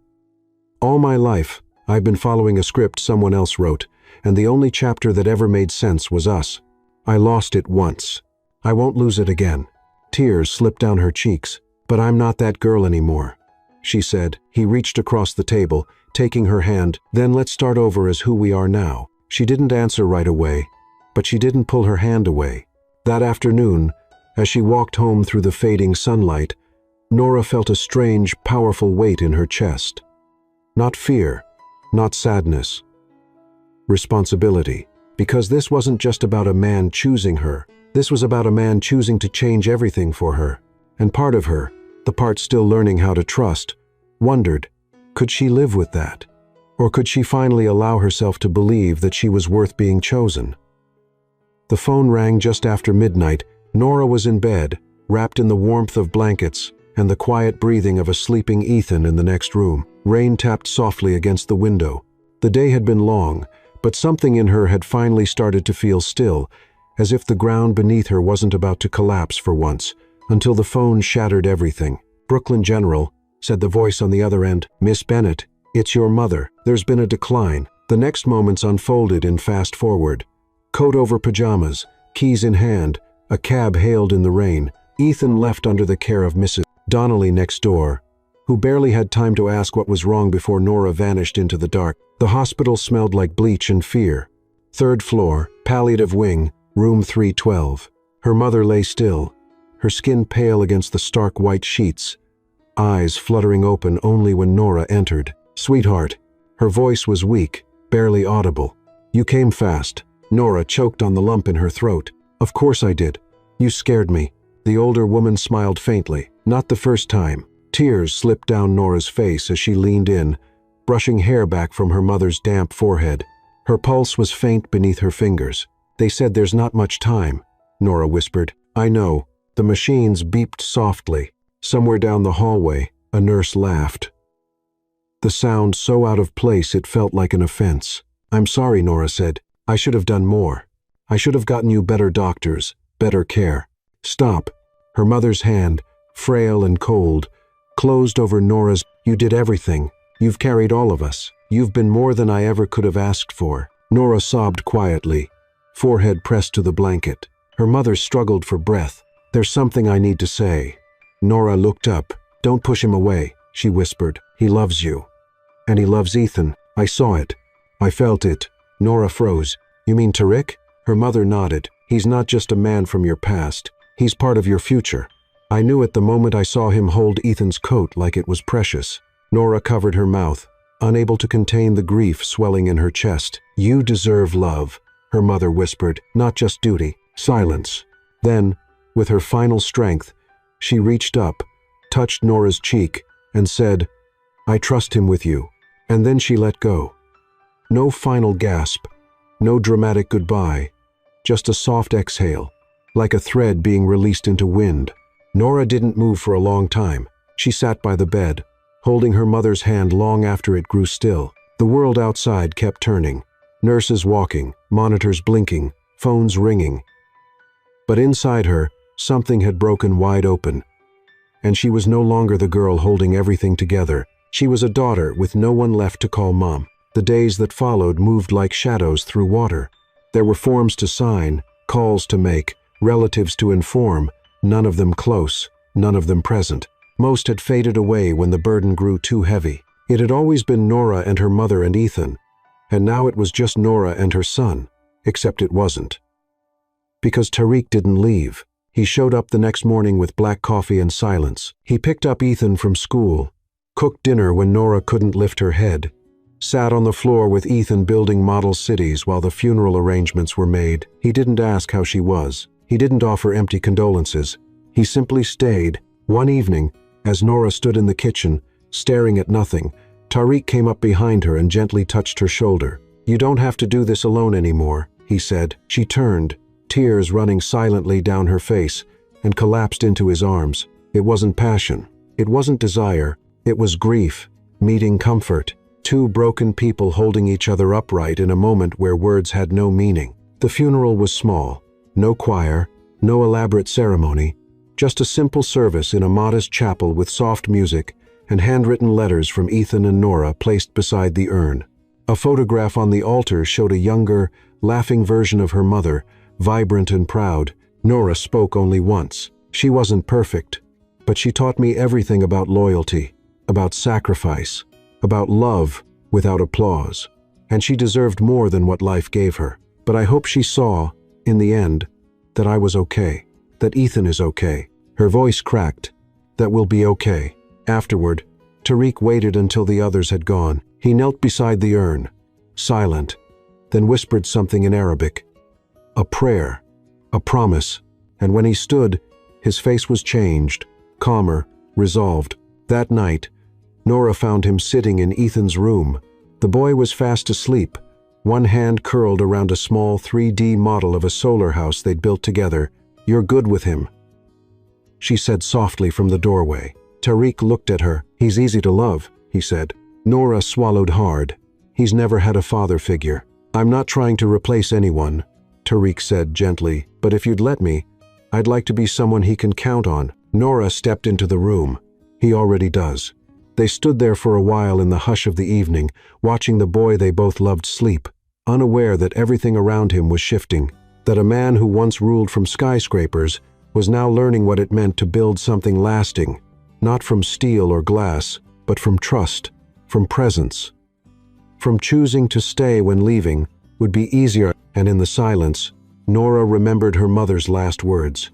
S1: All my life, I've been following a script someone else wrote, and the only chapter that ever made sense was us. I lost it once. I won't lose it again. Tears slipped down her cheeks. But I'm not that girl anymore, she said. He reached across the table, taking her hand. Then let's start over as who we are now. She didn't answer right away, but she didn't pull her hand away. That afternoon, as she walked home through the fading sunlight, Nora felt a strange, powerful weight in her chest. Not fear, not sadness. Responsibility. Because this wasn't just about a man choosing her. This was about a man choosing to change everything for her. And part of her, the part still learning how to trust, wondered, could she live with that? Or could she finally allow herself to believe that she was worth being chosen? The phone rang just after midnight. Nora was in bed, wrapped in the warmth of blankets and the quiet breathing of a sleeping Ethan in the next room. Rain tapped softly against the window. The day had been long, but something in her had finally started to feel still, as if the ground beneath her wasn't about to collapse for once, until the phone shattered everything. Brooklyn General, said the voice on the other end. Miss Bennett, it's your mother. There's been a decline. The next moments unfolded in fast forward. Coat over pajamas, keys in hand, a cab hailed in the rain. Ethan left under the care of Mrs. Donnelly next door, who barely had time to ask what was wrong before Nora vanished into the dark. The hospital smelled like bleach and fear. 3rd floor, palliative wing, room 312. Her mother lay still, her skin pale against the stark white sheets, eyes fluttering open only when Nora entered. Sweetheart. Her voice was weak, barely audible. You came fast. Nora choked on the lump in her throat. Of course I did. You scared me. The older woman smiled faintly. Not the first time. Tears slipped down Nora's face as she leaned in, brushing hair back from her mother's damp forehead. Her pulse was faint beneath her fingers. They said there's not much time, Nora whispered. I know. The machines beeped softly. Somewhere down the hallway, a nurse laughed. The sound so out of place it felt like an offense. I'm sorry, Nora said. I should have done more. I should have gotten you better doctors, better care. Stop. Her mother's hand, frail and cold, closed over Nora's. You did everything. You've carried all of us. You've been more than I ever could have asked for. Nora sobbed quietly, forehead pressed to the blanket. Her mother struggled for breath. There's something I need to say. Nora looked up. Don't push him away, she whispered. He loves you. And he loves Ethan. I saw it. I felt it. Nora froze. You mean Tariq? Her mother nodded. He's not just a man from your past. He's part of your future. I knew it the moment I saw him hold Ethan's coat like it was precious. Nora covered her mouth, unable to contain the grief swelling in her chest. You deserve love, her mother whispered, not just duty. Silence. Then, with her final strength, she reached up, touched Nora's cheek, and said, I trust him with you. And then she let go. No final gasp, no dramatic goodbye, just a soft exhale, like a thread being released into wind. Nora didn't move for a long time. She sat by the bed, holding her mother's hand long after it grew still. The world outside kept turning. Nurses walking, monitors blinking, phones ringing. But inside her, something had broken wide open. And she was no longer the girl holding everything together. She was a daughter with no one left to call mom. The days that followed moved like shadows through water. There were forms to sign, calls to make, relatives to inform, none of them close, none of them present. Most had faded away when the burden grew too heavy. It had always been Nora and her mother and Ethan, and now it was just Nora and her son, except it wasn't. Because Tariq didn't leave. He showed up the next morning with black coffee and silence. He picked up Ethan from school, cooked dinner when Nora couldn't lift her head, sat on the floor with Ethan building model cities while the funeral arrangements were made. He didn't ask how she was. He didn't offer empty condolences. He simply stayed. One evening, as Nora stood in the kitchen, staring at nothing, Tariq came up behind her and gently touched her shoulder. You don't have to do this alone anymore, he said. She turned, tears running silently down her face, and collapsed into his arms. It wasn't passion. It wasn't desire. It was grief, meeting comfort. Two broken people holding each other upright in a moment where words had no meaning. The funeral was small. No choir, no elaborate ceremony, just a simple service in a modest chapel with soft music and handwritten letters from Ethan and Nora placed beside the urn. A photograph on the altar showed a younger, laughing version of her mother, vibrant and proud. Nora spoke only once. She wasn't perfect, but she taught me everything about loyalty, about sacrifice, about love without applause. And she deserved more than what life gave her. But I hope she saw, in the end, that I was okay, that Ethan is okay. Her voice cracked. That we'll be okay. Afterward, Tariq waited until the others had gone. He knelt beside the urn, silent, then whispered something in Arabic. A prayer, a promise, and when he stood, his face was changed, calmer, resolved. That night, Nora found him sitting in Ethan's room. The boy was fast asleep, one hand curled around a small 3D model of a solar house they'd built together. "You're good with him," she said softly from the doorway. Tariq looked at her. "He's easy to love," he said. Nora swallowed hard. "He's never had a father figure." "I'm not trying to replace anyone," Tariq said gently, "but if you'd let me, I'd like to be someone he can count on." Nora stepped into the room. "He already does." They stood there for a while in the hush of the evening, watching the boy they both loved sleep, unaware that everything around him was shifting, that a man who once ruled from skyscrapers was now learning what it meant to build something lasting, not from steel or glass, but from trust, from presence. From choosing to stay when leaving would be easier, and in the silence, Nora remembered her mother's last words.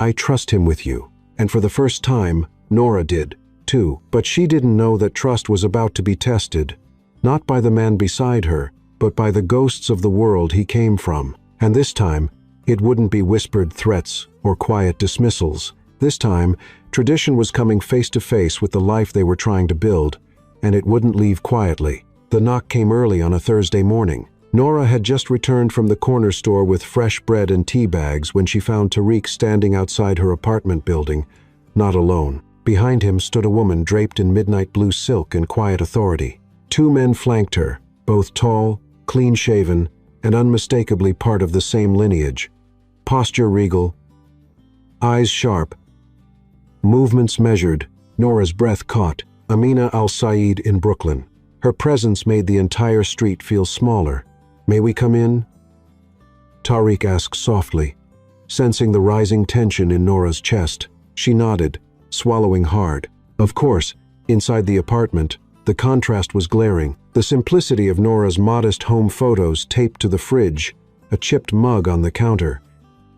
S1: "I trust him with you." And for the first time, Nora did, too. But she didn't know that trust was about to be tested, not by the man beside her, but by the ghosts of the world he came from. And this time, it wouldn't be whispered threats or quiet dismissals. This time, tradition was coming face to face with the life they were trying to build, and it wouldn't leave quietly. The knock came early on a Thursday morning. Nora had just returned from the corner store with fresh bread and tea bags when she found Tariq standing outside her apartment building, not alone. Behind him stood a woman draped in midnight blue silk and quiet authority. Two men flanked her, both tall, clean-shaven, and unmistakably part of the same lineage. Posture regal, eyes sharp, movements measured. Nora's breath caught. Amina Al-Said in Brooklyn. Her presence made the entire street feel smaller. "May we come in?" Tariq asked softly, sensing the rising tension in Nora's chest. She nodded, swallowing hard. Of course, inside the apartment, the contrast was glaring. The simplicity of Nora's modest home photos taped to the fridge, a chipped mug on the counter.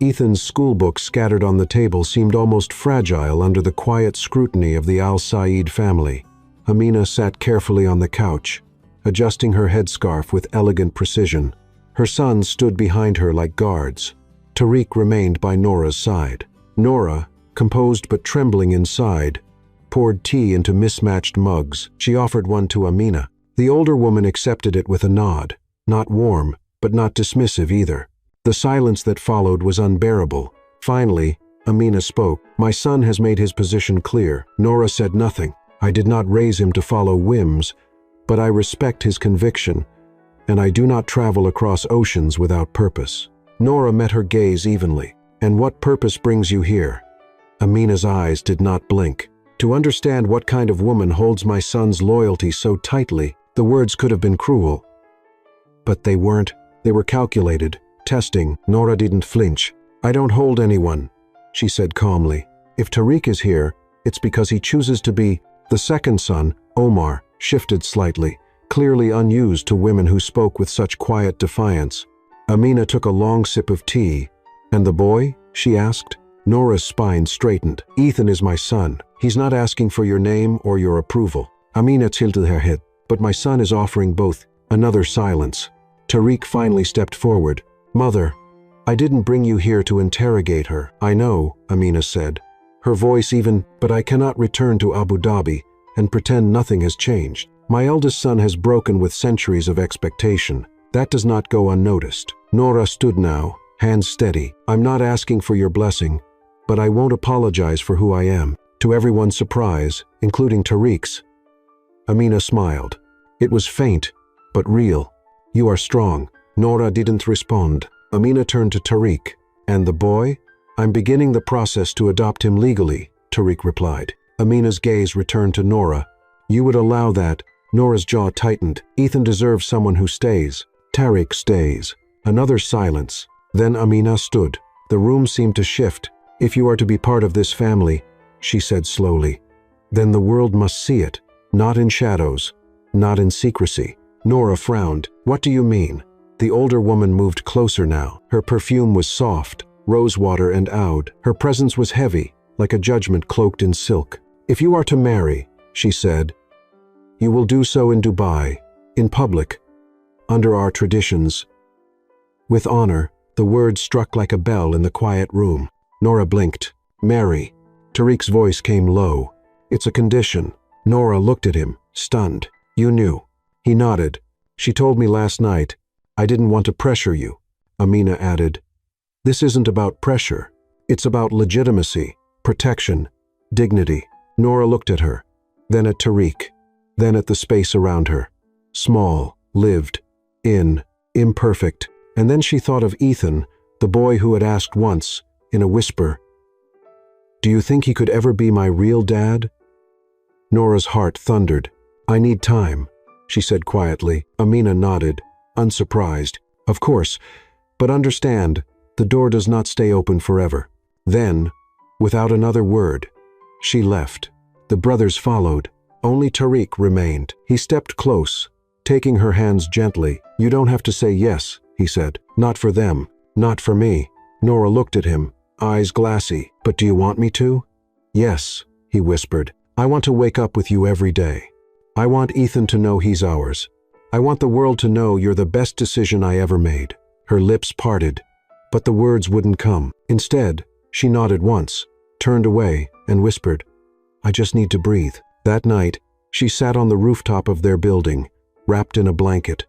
S1: Ethan's schoolbook scattered on the table seemed almost fragile under the quiet scrutiny of the Al-Said family. Amina sat carefully on the couch, adjusting her headscarf with elegant precision. Her sons stood behind her like guards. Tariq remained by Nora's side. Nora, composed but trembling inside, poured tea into mismatched mugs. She offered one to Amina. The older woman accepted it with a nod, not warm, but not dismissive either. The silence that followed was unbearable. Finally, Amina spoke. "My son has made his position clear." Nora said nothing. "I did not raise him to follow whims, but I respect his conviction, and I do not travel across oceans without purpose." Nora met her gaze evenly. "And what purpose brings you here?" Amina's eyes did not blink. "To understand what kind of woman holds my son's loyalty so tightly." The words could have been cruel, but they weren't. They were calculated, testing. Nora didn't flinch. "I don't hold anyone," she said calmly. "If Tariq is here, it's because he chooses to be." The second son, Omar, shifted slightly, clearly unused to women who spoke with such quiet defiance. Amina took a long sip of tea. "And the boy?" she asked. Nora's spine straightened. "Ethan is my son. He's not asking for your name or your approval." Amina tilted her head. "But my son is offering both." Another silence. Tariq finally stepped forward. "Mother, I didn't bring you here to interrogate her." "I know," Amina said, her voice even, "but I cannot return to Abu Dhabi and pretend nothing has changed. My eldest son has broken with centuries of expectation. That does not go unnoticed." Nora stood now, hands steady. I'm not asking for your blessing, but I won't apologize for who I am. To everyone's surprise, including Tariq's, Amina smiled. It was faint, but real. You are strong. Nora didn't respond. Amina turned to Tariq. And the boy? I'm beginning the process to adopt him legally, Tariq replied. Amina's gaze returned to Nora. You would allow that? Nora's jaw tightened. Ethan deserves someone who stays. Tariq stays. Another silence. Then Amina stood. The room seemed to shift. If you are to be part of this family, she said slowly, then the world must see it. Not in shadows. Not in secrecy. Nora frowned. What do you mean? The older woman moved closer now. Her perfume was soft, rosewater and oud. Her presence was heavy, like a judgment cloaked in silk. If you are to marry, she said, you will do so in Dubai, in public, under our traditions. With honor, the words struck like a bell in the quiet room. Nora blinked. Marry. Tariq's voice came low. It's a condition. Nora looked at him, stunned. You knew. He nodded. She told me last night. I didn't want to pressure you. Amina added. This isn't about pressure. It's about legitimacy, protection, dignity. Nora looked at her, then at Tariq, then at the space around her. Small, lived, imperfect. And then she thought of Ethan, the boy who had asked once, in a whisper, do you think he could ever be my real dad? Nora's heart thundered. I need time, she said quietly. Amina nodded, unsurprised. Of course, but understand, the door does not stay open forever. Then, without another word, she left. The brothers followed. Only Tariq remained. He stepped close, taking her hands gently. You don't have to say yes, he said. Not for them, not for me. Nora looked at him, eyes glassy. But do you want me to? Yes, he whispered. I want to wake up with you every day. I want Ethan to know he's ours. I want the world to know you're the best decision I ever made. Her lips parted, but the words wouldn't come. Instead, she nodded once, turned away, and whispered, I just need to breathe. That night, she sat on the rooftop of their building, wrapped in a blanket,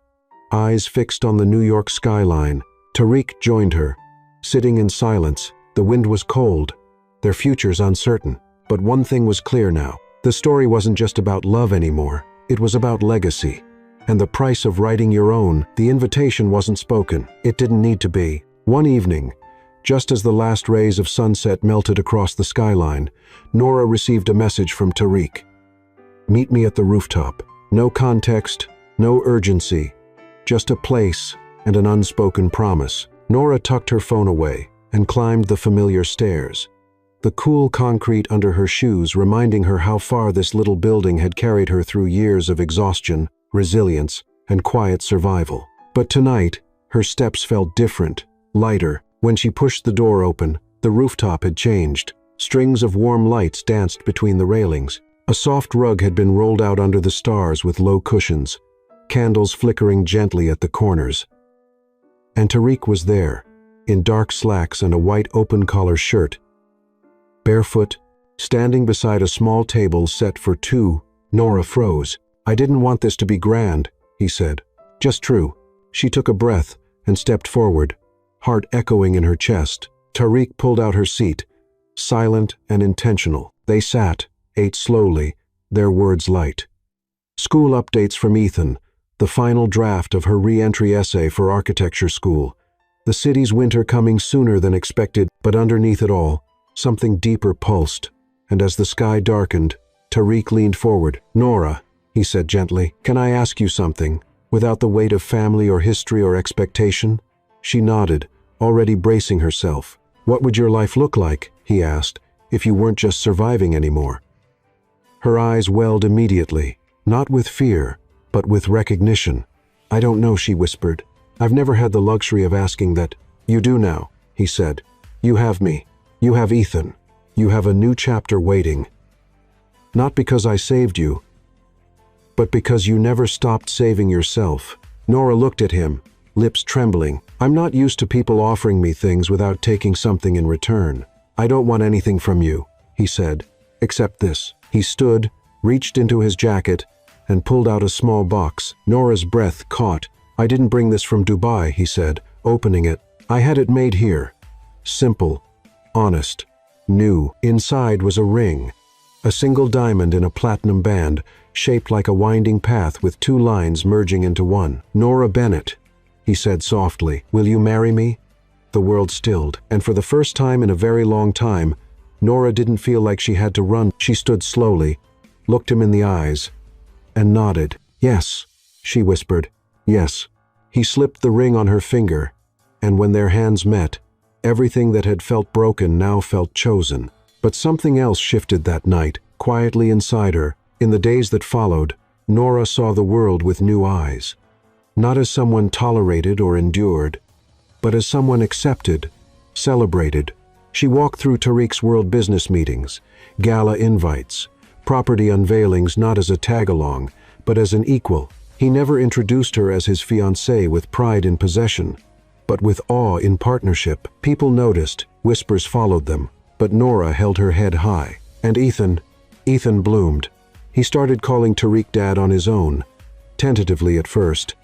S1: eyes fixed on the New York skyline. Tariq joined her, sitting in silence. The wind was cold, their futures uncertain. But one thing was clear now. The story wasn't just about love anymore. It was about legacy. And the price of writing your own. The invitation wasn't spoken. It didn't need to be. One evening, just as the last rays of sunset melted across the skyline, Nora received a message from Tariq. Meet me at the rooftop. No context, no urgency, just a place and an unspoken promise. Nora tucked her phone away and climbed the familiar stairs, the cool concrete under her shoes reminding her how far this little building had carried her through years of exhaustion, resilience, and quiet survival. But tonight, her steps felt different, lighter. When she pushed the door open, the rooftop had changed. Strings of warm lights danced between the railings. A soft rug had been rolled out under the stars with low cushions, candles flickering gently at the corners. And Tariq was there, in dark slacks and a white open-collar shirt. Barefoot, standing beside a small table set for two. Nora froze. I didn't want this to be grand, he said. Just true. She took a breath and stepped forward, heart echoing in her chest. Tariq pulled out her seat, silent and intentional. They sat, ate slowly, their words light. School updates from Ethan, the final draft of her re-entry essay for architecture school. The city's winter coming sooner than expected, but underneath it all, something deeper pulsed, and as the sky darkened, Tariq leaned forward. Nora, he said gently, can I ask you something, without the weight of family or history or expectation? She nodded, already bracing herself. What would your life look like, he asked, if you weren't just surviving anymore? Her eyes welled immediately, not with fear, but with recognition. I don't know, she whispered. I've never had the luxury of asking that. You do now, he said. You have me. You have Ethan. You have a new chapter waiting. Not because I saved you, but because you never stopped saving yourself. Nora looked at him, lips trembling. I'm not used to people offering me things without taking something in return. I don't want anything from you, he said, except this. He stood, reached into his jacket, and pulled out a small box. Nora's breath caught. I didn't bring this from Dubai, he said, opening it. I had it made here. Simple, honest, new. Inside was a ring, a single diamond in a platinum band, shaped like a winding path with two lines merging into one. "Nora Bennett," he said softly, "will you marry me?" The world stilled, and for the first time in a very long time, Nora didn't feel like she had to run. She stood slowly, looked him in the eyes, and nodded. "Yes," she whispered. "Yes." He slipped the ring on her finger, and when their hands met, everything that had felt broken now felt chosen. But something else shifted that night, quietly inside her. In the days that followed, Nora saw the world with new eyes. Not as someone tolerated or endured, but as someone accepted, celebrated. She walked through Tariq's world business meetings, gala invites, property unveilings not as a tag-along, but as an equal. He never introduced her as his fiancée with pride in possession, but with awe in partnership. People noticed, whispers followed them, but Nora held her head high. And Ethan bloomed. He started calling Tariq Dad on his own, tentatively at first.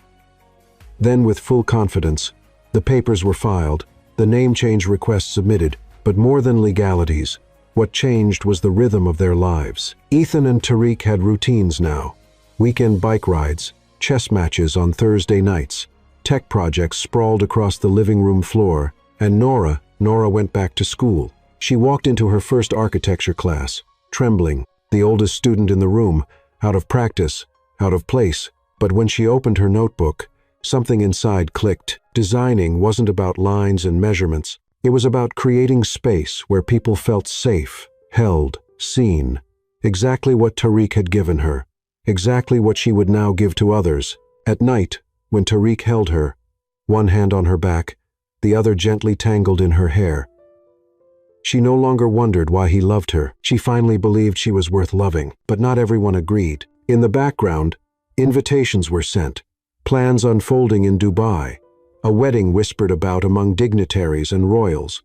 S1: Then with full confidence, the papers were filed, the name change request submitted, but more than legalities, what changed was the rhythm of their lives. Ethan and Tariq had routines now. Weekend bike rides, chess matches on Thursday nights, tech projects sprawled across the living room floor, and Nora went back to school. She walked into her first architecture class, trembling, the oldest student in the room, out of practice, out of place. But when she opened her notebook, something inside clicked. Designing wasn't about lines and measurements. It was about creating space where people felt safe, held, seen. Exactly what Tariq had given her. Exactly what she would now give to others. At night, when Tariq held her, one hand on her back, the other gently tangled in her hair, she no longer wondered why he loved her. She finally believed she was worth loving, but not everyone agreed. In the background, invitations were sent, plans unfolding in Dubai, a wedding whispered about among dignitaries and royals,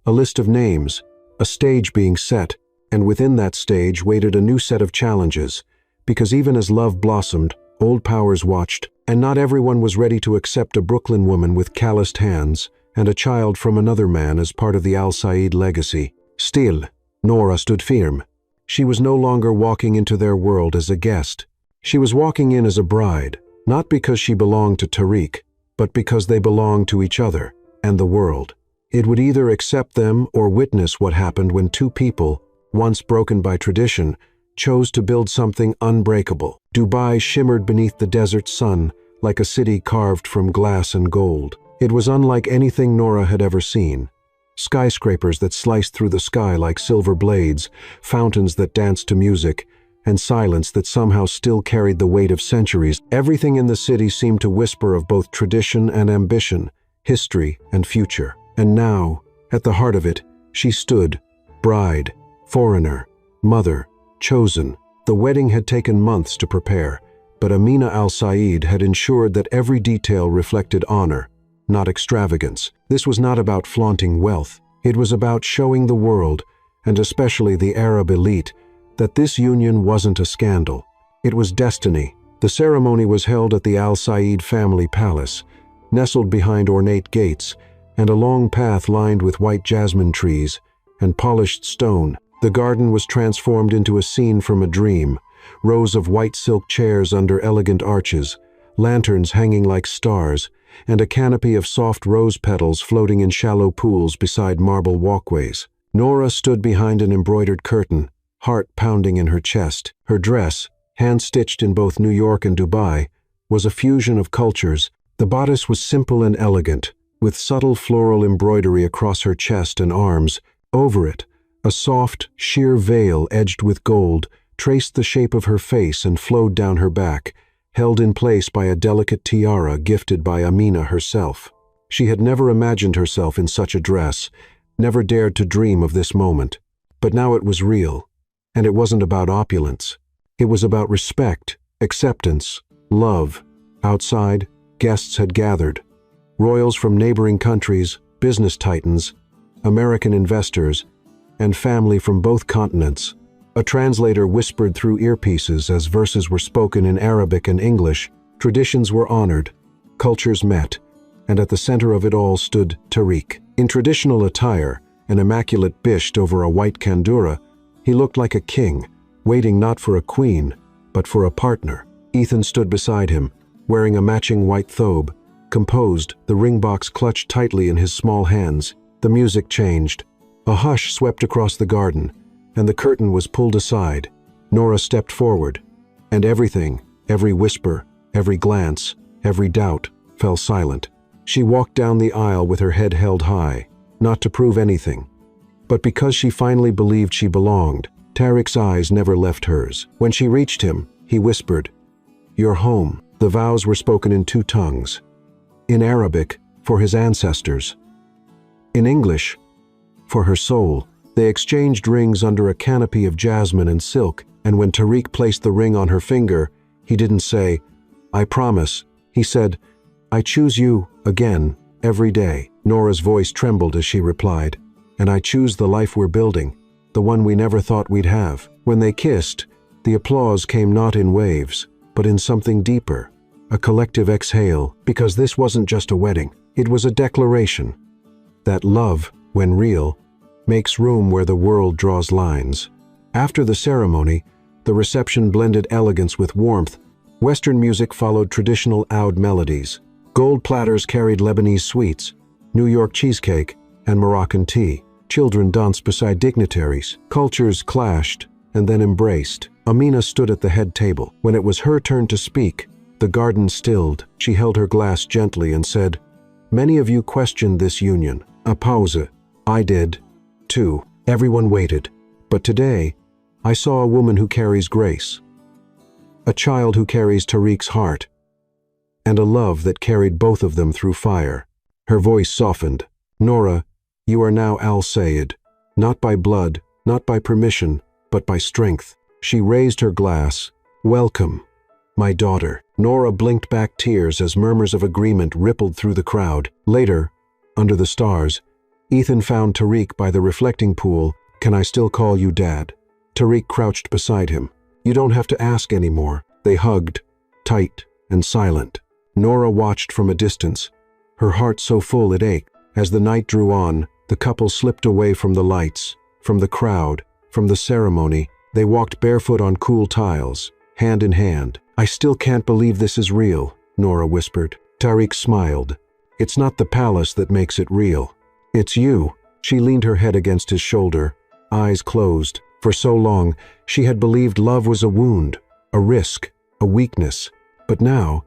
S1: a list of names, a stage being set, and within that stage waited a new set of challenges, because even as love blossomed, old powers watched, and not everyone was ready to accept a Brooklyn woman with calloused hands and a child from another man as part of the Al Said legacy. Still, Nora stood firm. She was no longer walking into their world as a guest. She was walking in as a bride, not because she belonged to Tariq, but because they belonged to each other and the world. It would either accept them or witness what happened when two people, once broken by tradition, chose to build something unbreakable. Dubai shimmered beneath the desert sun like a city carved from glass and gold. It was unlike anything Nora had ever seen. Skyscrapers that sliced through the sky like silver blades, fountains that danced to music, and silence that somehow still carried the weight of centuries. Everything in the city seemed to whisper of both tradition and ambition, history and future. And now, at the heart of it, she stood, bride, foreigner, mother, chosen. The wedding had taken months to prepare, but Amina Al Said had ensured that every detail reflected honor, not extravagance. This was not about flaunting wealth. It was about showing the world, and especially the Arab elite, that this union wasn't a scandal. It was destiny. The ceremony was held at the Al Said family palace, nestled behind ornate gates, and a long path lined with white jasmine trees and polished stone. The garden was transformed into a scene from a dream, rows of white silk chairs under elegant arches, lanterns hanging like stars, and a canopy of soft rose petals floating in shallow pools beside marble walkways. Nora stood behind an embroidered curtain, heart pounding in her chest. Her dress, hand-stitched in both New York and Dubai, was a fusion of cultures. The bodice was simple and elegant, with subtle floral embroidery across her chest and arms. Over it, a soft, sheer veil edged with gold traced the shape of her face and flowed down her back, held in place by a delicate tiara gifted by Amina herself. She had never imagined herself in such a dress, never dared to dream of this moment. But now it was real, and it wasn't about opulence. It was about respect, acceptance, love. Outside, guests had gathered. Royals from neighboring countries, business titans, American investors, and family from both continents. A translator whispered through earpieces as verses were spoken in Arabic and English. Traditions were honored, cultures met, and at the center of it all stood Tariq. In traditional attire, an immaculate bisht over a white kandura, he looked like a king, waiting not for a queen, but for a partner. Ethan stood beside him, wearing a matching white thobe. Composed, the ring box clutched tightly in his small hands. The music changed. A hush swept across the garden, and the curtain was pulled aside. Nora stepped forward, and everything, every whisper, every glance, every doubt, fell silent. She walked down the aisle with her head held high, not to prove anything, but because she finally believed she belonged. Tariq's eyes never left hers. When she reached him, he whispered, "You're home." The vows were spoken in two tongues. In Arabic, for his ancestors. In English, for her soul. They exchanged rings under a canopy of jasmine and silk, and when Tariq placed the ring on her finger, he didn't say, "I promise." He said, "I choose you again, every day." Nora's voice trembled as she replied, "And I choose the life we're building, the one we never thought we'd have." When they kissed, the applause came not in waves, but in something deeper, a collective exhale, because this wasn't just a wedding, it was a declaration that love, when real, makes room where the world draws lines. After the ceremony, the reception blended elegance with warmth. Western music followed traditional oud melodies. Gold platters carried Lebanese sweets, New York cheesecake, and Moroccan tea. Children danced beside dignitaries. Cultures clashed and then embraced. Amina stood at the head table. When it was her turn to speak, the garden stilled. She held her glass gently and said, "Many of you questioned this union." A pause. I did, too. Everyone waited. But today, I saw a woman who carries grace, a child who carries Tariq's heart, and a love that carried both of them through fire. Her voice softened. "Nora, you are now Al Sayed, not by blood, not by permission, but by strength." She raised her glass. "Welcome, my daughter." Nora blinked back tears as murmurs of agreement rippled through the crowd. Later, under the stars, Ethan found Tariq by the reflecting pool. "Can I still call you Dad?" Tariq crouched beside him. "You don't have to ask anymore." They hugged, tight and silent. Nora watched from a distance, her heart so full it ached. As the night drew on, the couple slipped away from the lights, from the crowd, from the ceremony. They walked barefoot on cool tiles, hand in hand. "I still can't believe this is real," Nora whispered. Tariq smiled. "It's not the palace that makes it real. It's you." She leaned her head against his shoulder, eyes closed. For so long, she had believed love was a wound, a risk, a weakness. But now,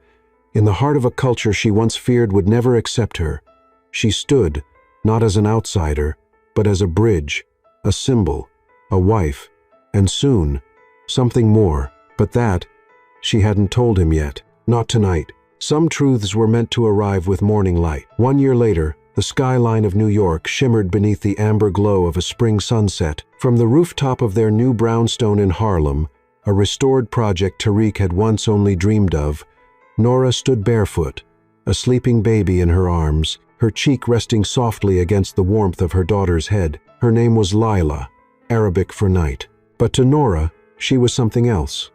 S1: in the heart of a culture she once feared would never accept her, she stood, not as an outsider, but as a bridge, a symbol, a wife, and soon, something more. But that, she hadn't told him yet. Not tonight. Some truths were meant to arrive with morning light. 1 year later, the skyline of New York shimmered beneath the amber glow of a spring sunset. From the rooftop of their new brownstone in Harlem, a restored project Tariq had once only dreamed of, Nora stood barefoot, a sleeping baby in her arms, her cheek resting softly against the warmth of her daughter's head. Her name was Lila, Arabic for night. But to Nora, she was something else,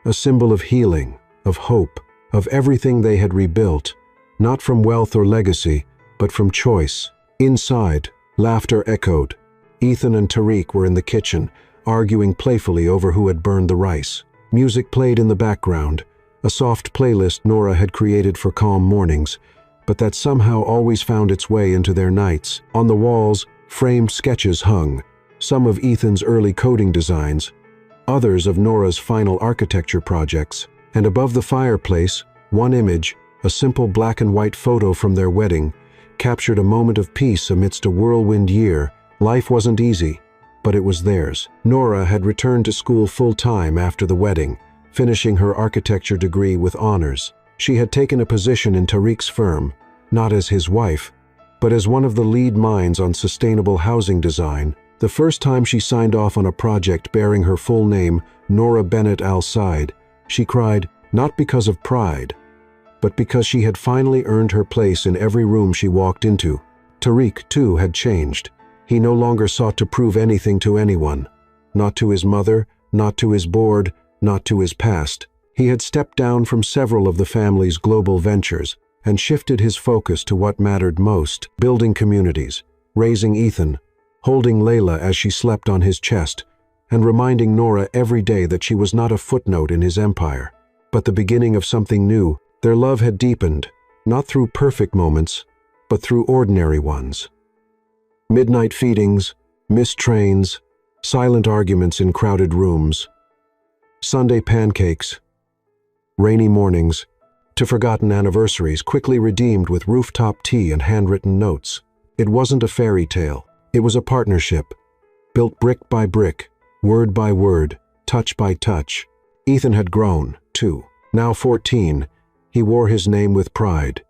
S1: a symbol of healing, of hope, of everything they had rebuilt, not from wealth or legacy, but from choice. Inside, laughter echoed. Ethan and Tariq were in the kitchen, arguing playfully over who had burned the rice. Music played in the background, a soft playlist Nora had created for calm mornings, but that somehow always found its way into their nights. On the walls, framed sketches hung, some of Ethan's early coding designs, others of Nora's final architecture projects. And above the fireplace, one image, a simple black and white photo from their wedding, captured a moment of peace amidst a whirlwind year. Life wasn't easy, but it was theirs. Nora had returned to school full-time after the wedding, finishing her architecture degree with honors. She had taken a position in Tariq's firm, not as his wife, but as one of the lead minds on sustainable housing design. The first time she signed off on a project bearing her full name, Nora Bennett Al Sayed, she cried, not because of pride, but because she had finally earned her place in every room she walked into. Tariq, too, had changed. He no longer sought to prove anything to anyone, not to his mother, not to his board, not to his past. He had stepped down from several of the family's global ventures, and shifted his focus to what mattered most: building communities, raising Ethan, holding Layla as she slept on his chest, and reminding Nora every day that she was not a footnote in his empire, but the beginning of something new. Their love had deepened, not through perfect moments, but through ordinary ones. Midnight feedings, missed trains, silent arguments in crowded rooms, Sunday pancakes, rainy mornings, to forgotten anniversaries quickly redeemed with rooftop tea and handwritten notes. It wasn't a fairy tale. It was a partnership, built brick by brick, word by word, touch by touch. Ethan had grown, too. Now 14, he wore his name with pride.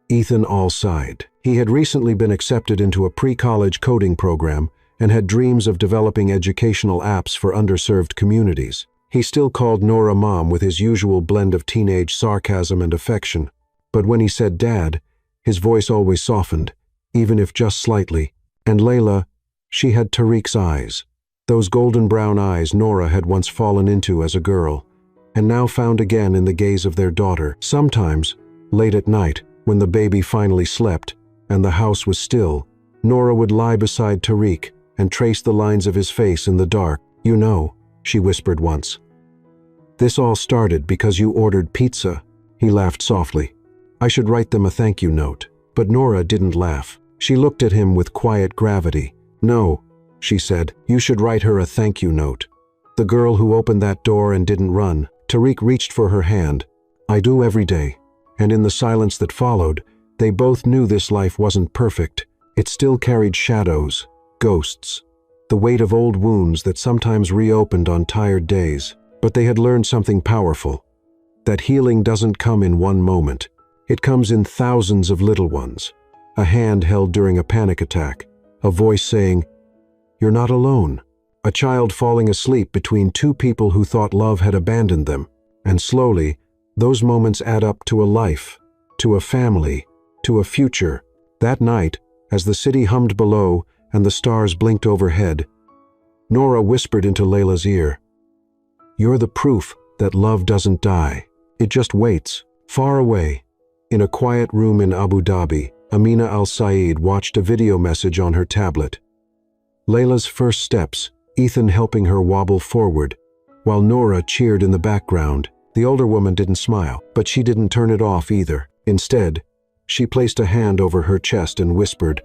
S1: Ethan Allside. He had recently been accepted into a pre-college coding program and had dreams of developing educational apps for underserved communities. He still called Nora Mom with his usual blend of teenage sarcasm and affection, but when he said Dad, his voice always softened, even if just slightly. And Layla, she had Tariq's eyes, those golden brown eyes Nora had once fallen into as a girl, and now found again in the gaze of their daughter. Sometimes, late at night, when the baby finally slept and the house was still, Nora would lie beside Tariq and trace the lines of his face in the dark. "You know," she whispered once, "this all started because you ordered pizza." He laughed softly. "I should write them a thank you note." But Nora didn't laugh. She looked at him with quiet gravity. "No," she said, "you should write her a thank you note. The girl who opened that door and didn't run." Tariq reached for her hand. "I do every day." And in the silence that followed, they both knew this life wasn't perfect. It still carried shadows, ghosts, the weight of old wounds that sometimes reopened on tired days. But they had learned something powerful, that healing doesn't come in one moment. It comes in thousands of little ones. A hand held during a panic attack, a voice saying, "You're not alone." A child falling asleep between two people who thought love had abandoned them. And slowly, those moments add up to a life, to a family, to a future. That night, as the city hummed below and the stars blinked overhead, Nora whispered into Layla's ear, "You're the proof that love doesn't die. It just waits." Far away, in a quiet room in Abu Dhabi, Amina Al-Saeed watched a video message on her tablet. Layla's first steps, Ethan helping her wobble forward, while Nora cheered in the background. The older woman didn't smile, but she didn't turn it off either. Instead, she placed a hand over her chest and whispered,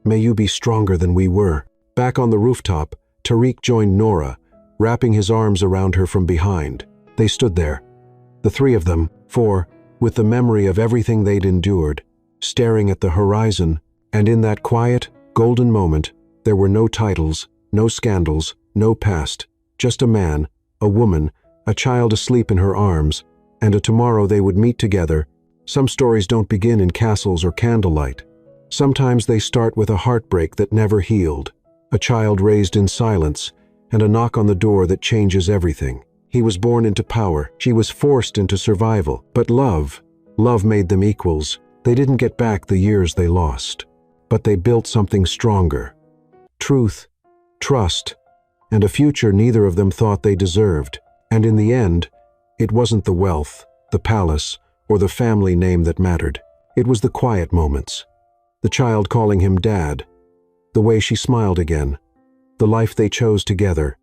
S1: "May you be stronger than we were." Back on the rooftop, Tariq joined Nora, wrapping his arms around her from behind. They stood there, the three of them, with the memory of everything they'd endured, staring at the horizon. And in that quiet, golden moment, there were no titles, no scandals, no past, just a man, a woman, a child asleep in her arms, and a tomorrow they would meet together. Some stories don't begin in castles or candlelight. Sometimes they start with a heartbreak that never healed, a child raised in silence, and a knock on the door that changes everything. He was born into power, she was forced into survival. But love made them equals. They didn't get back the years they lost, but they built something stronger. Truth, trust, and a future neither of them thought they deserved. And in the end, it wasn't the wealth, the palace, or the family name that mattered. It was the quiet moments. The child calling him Dad, the way she smiled again, the life they chose together.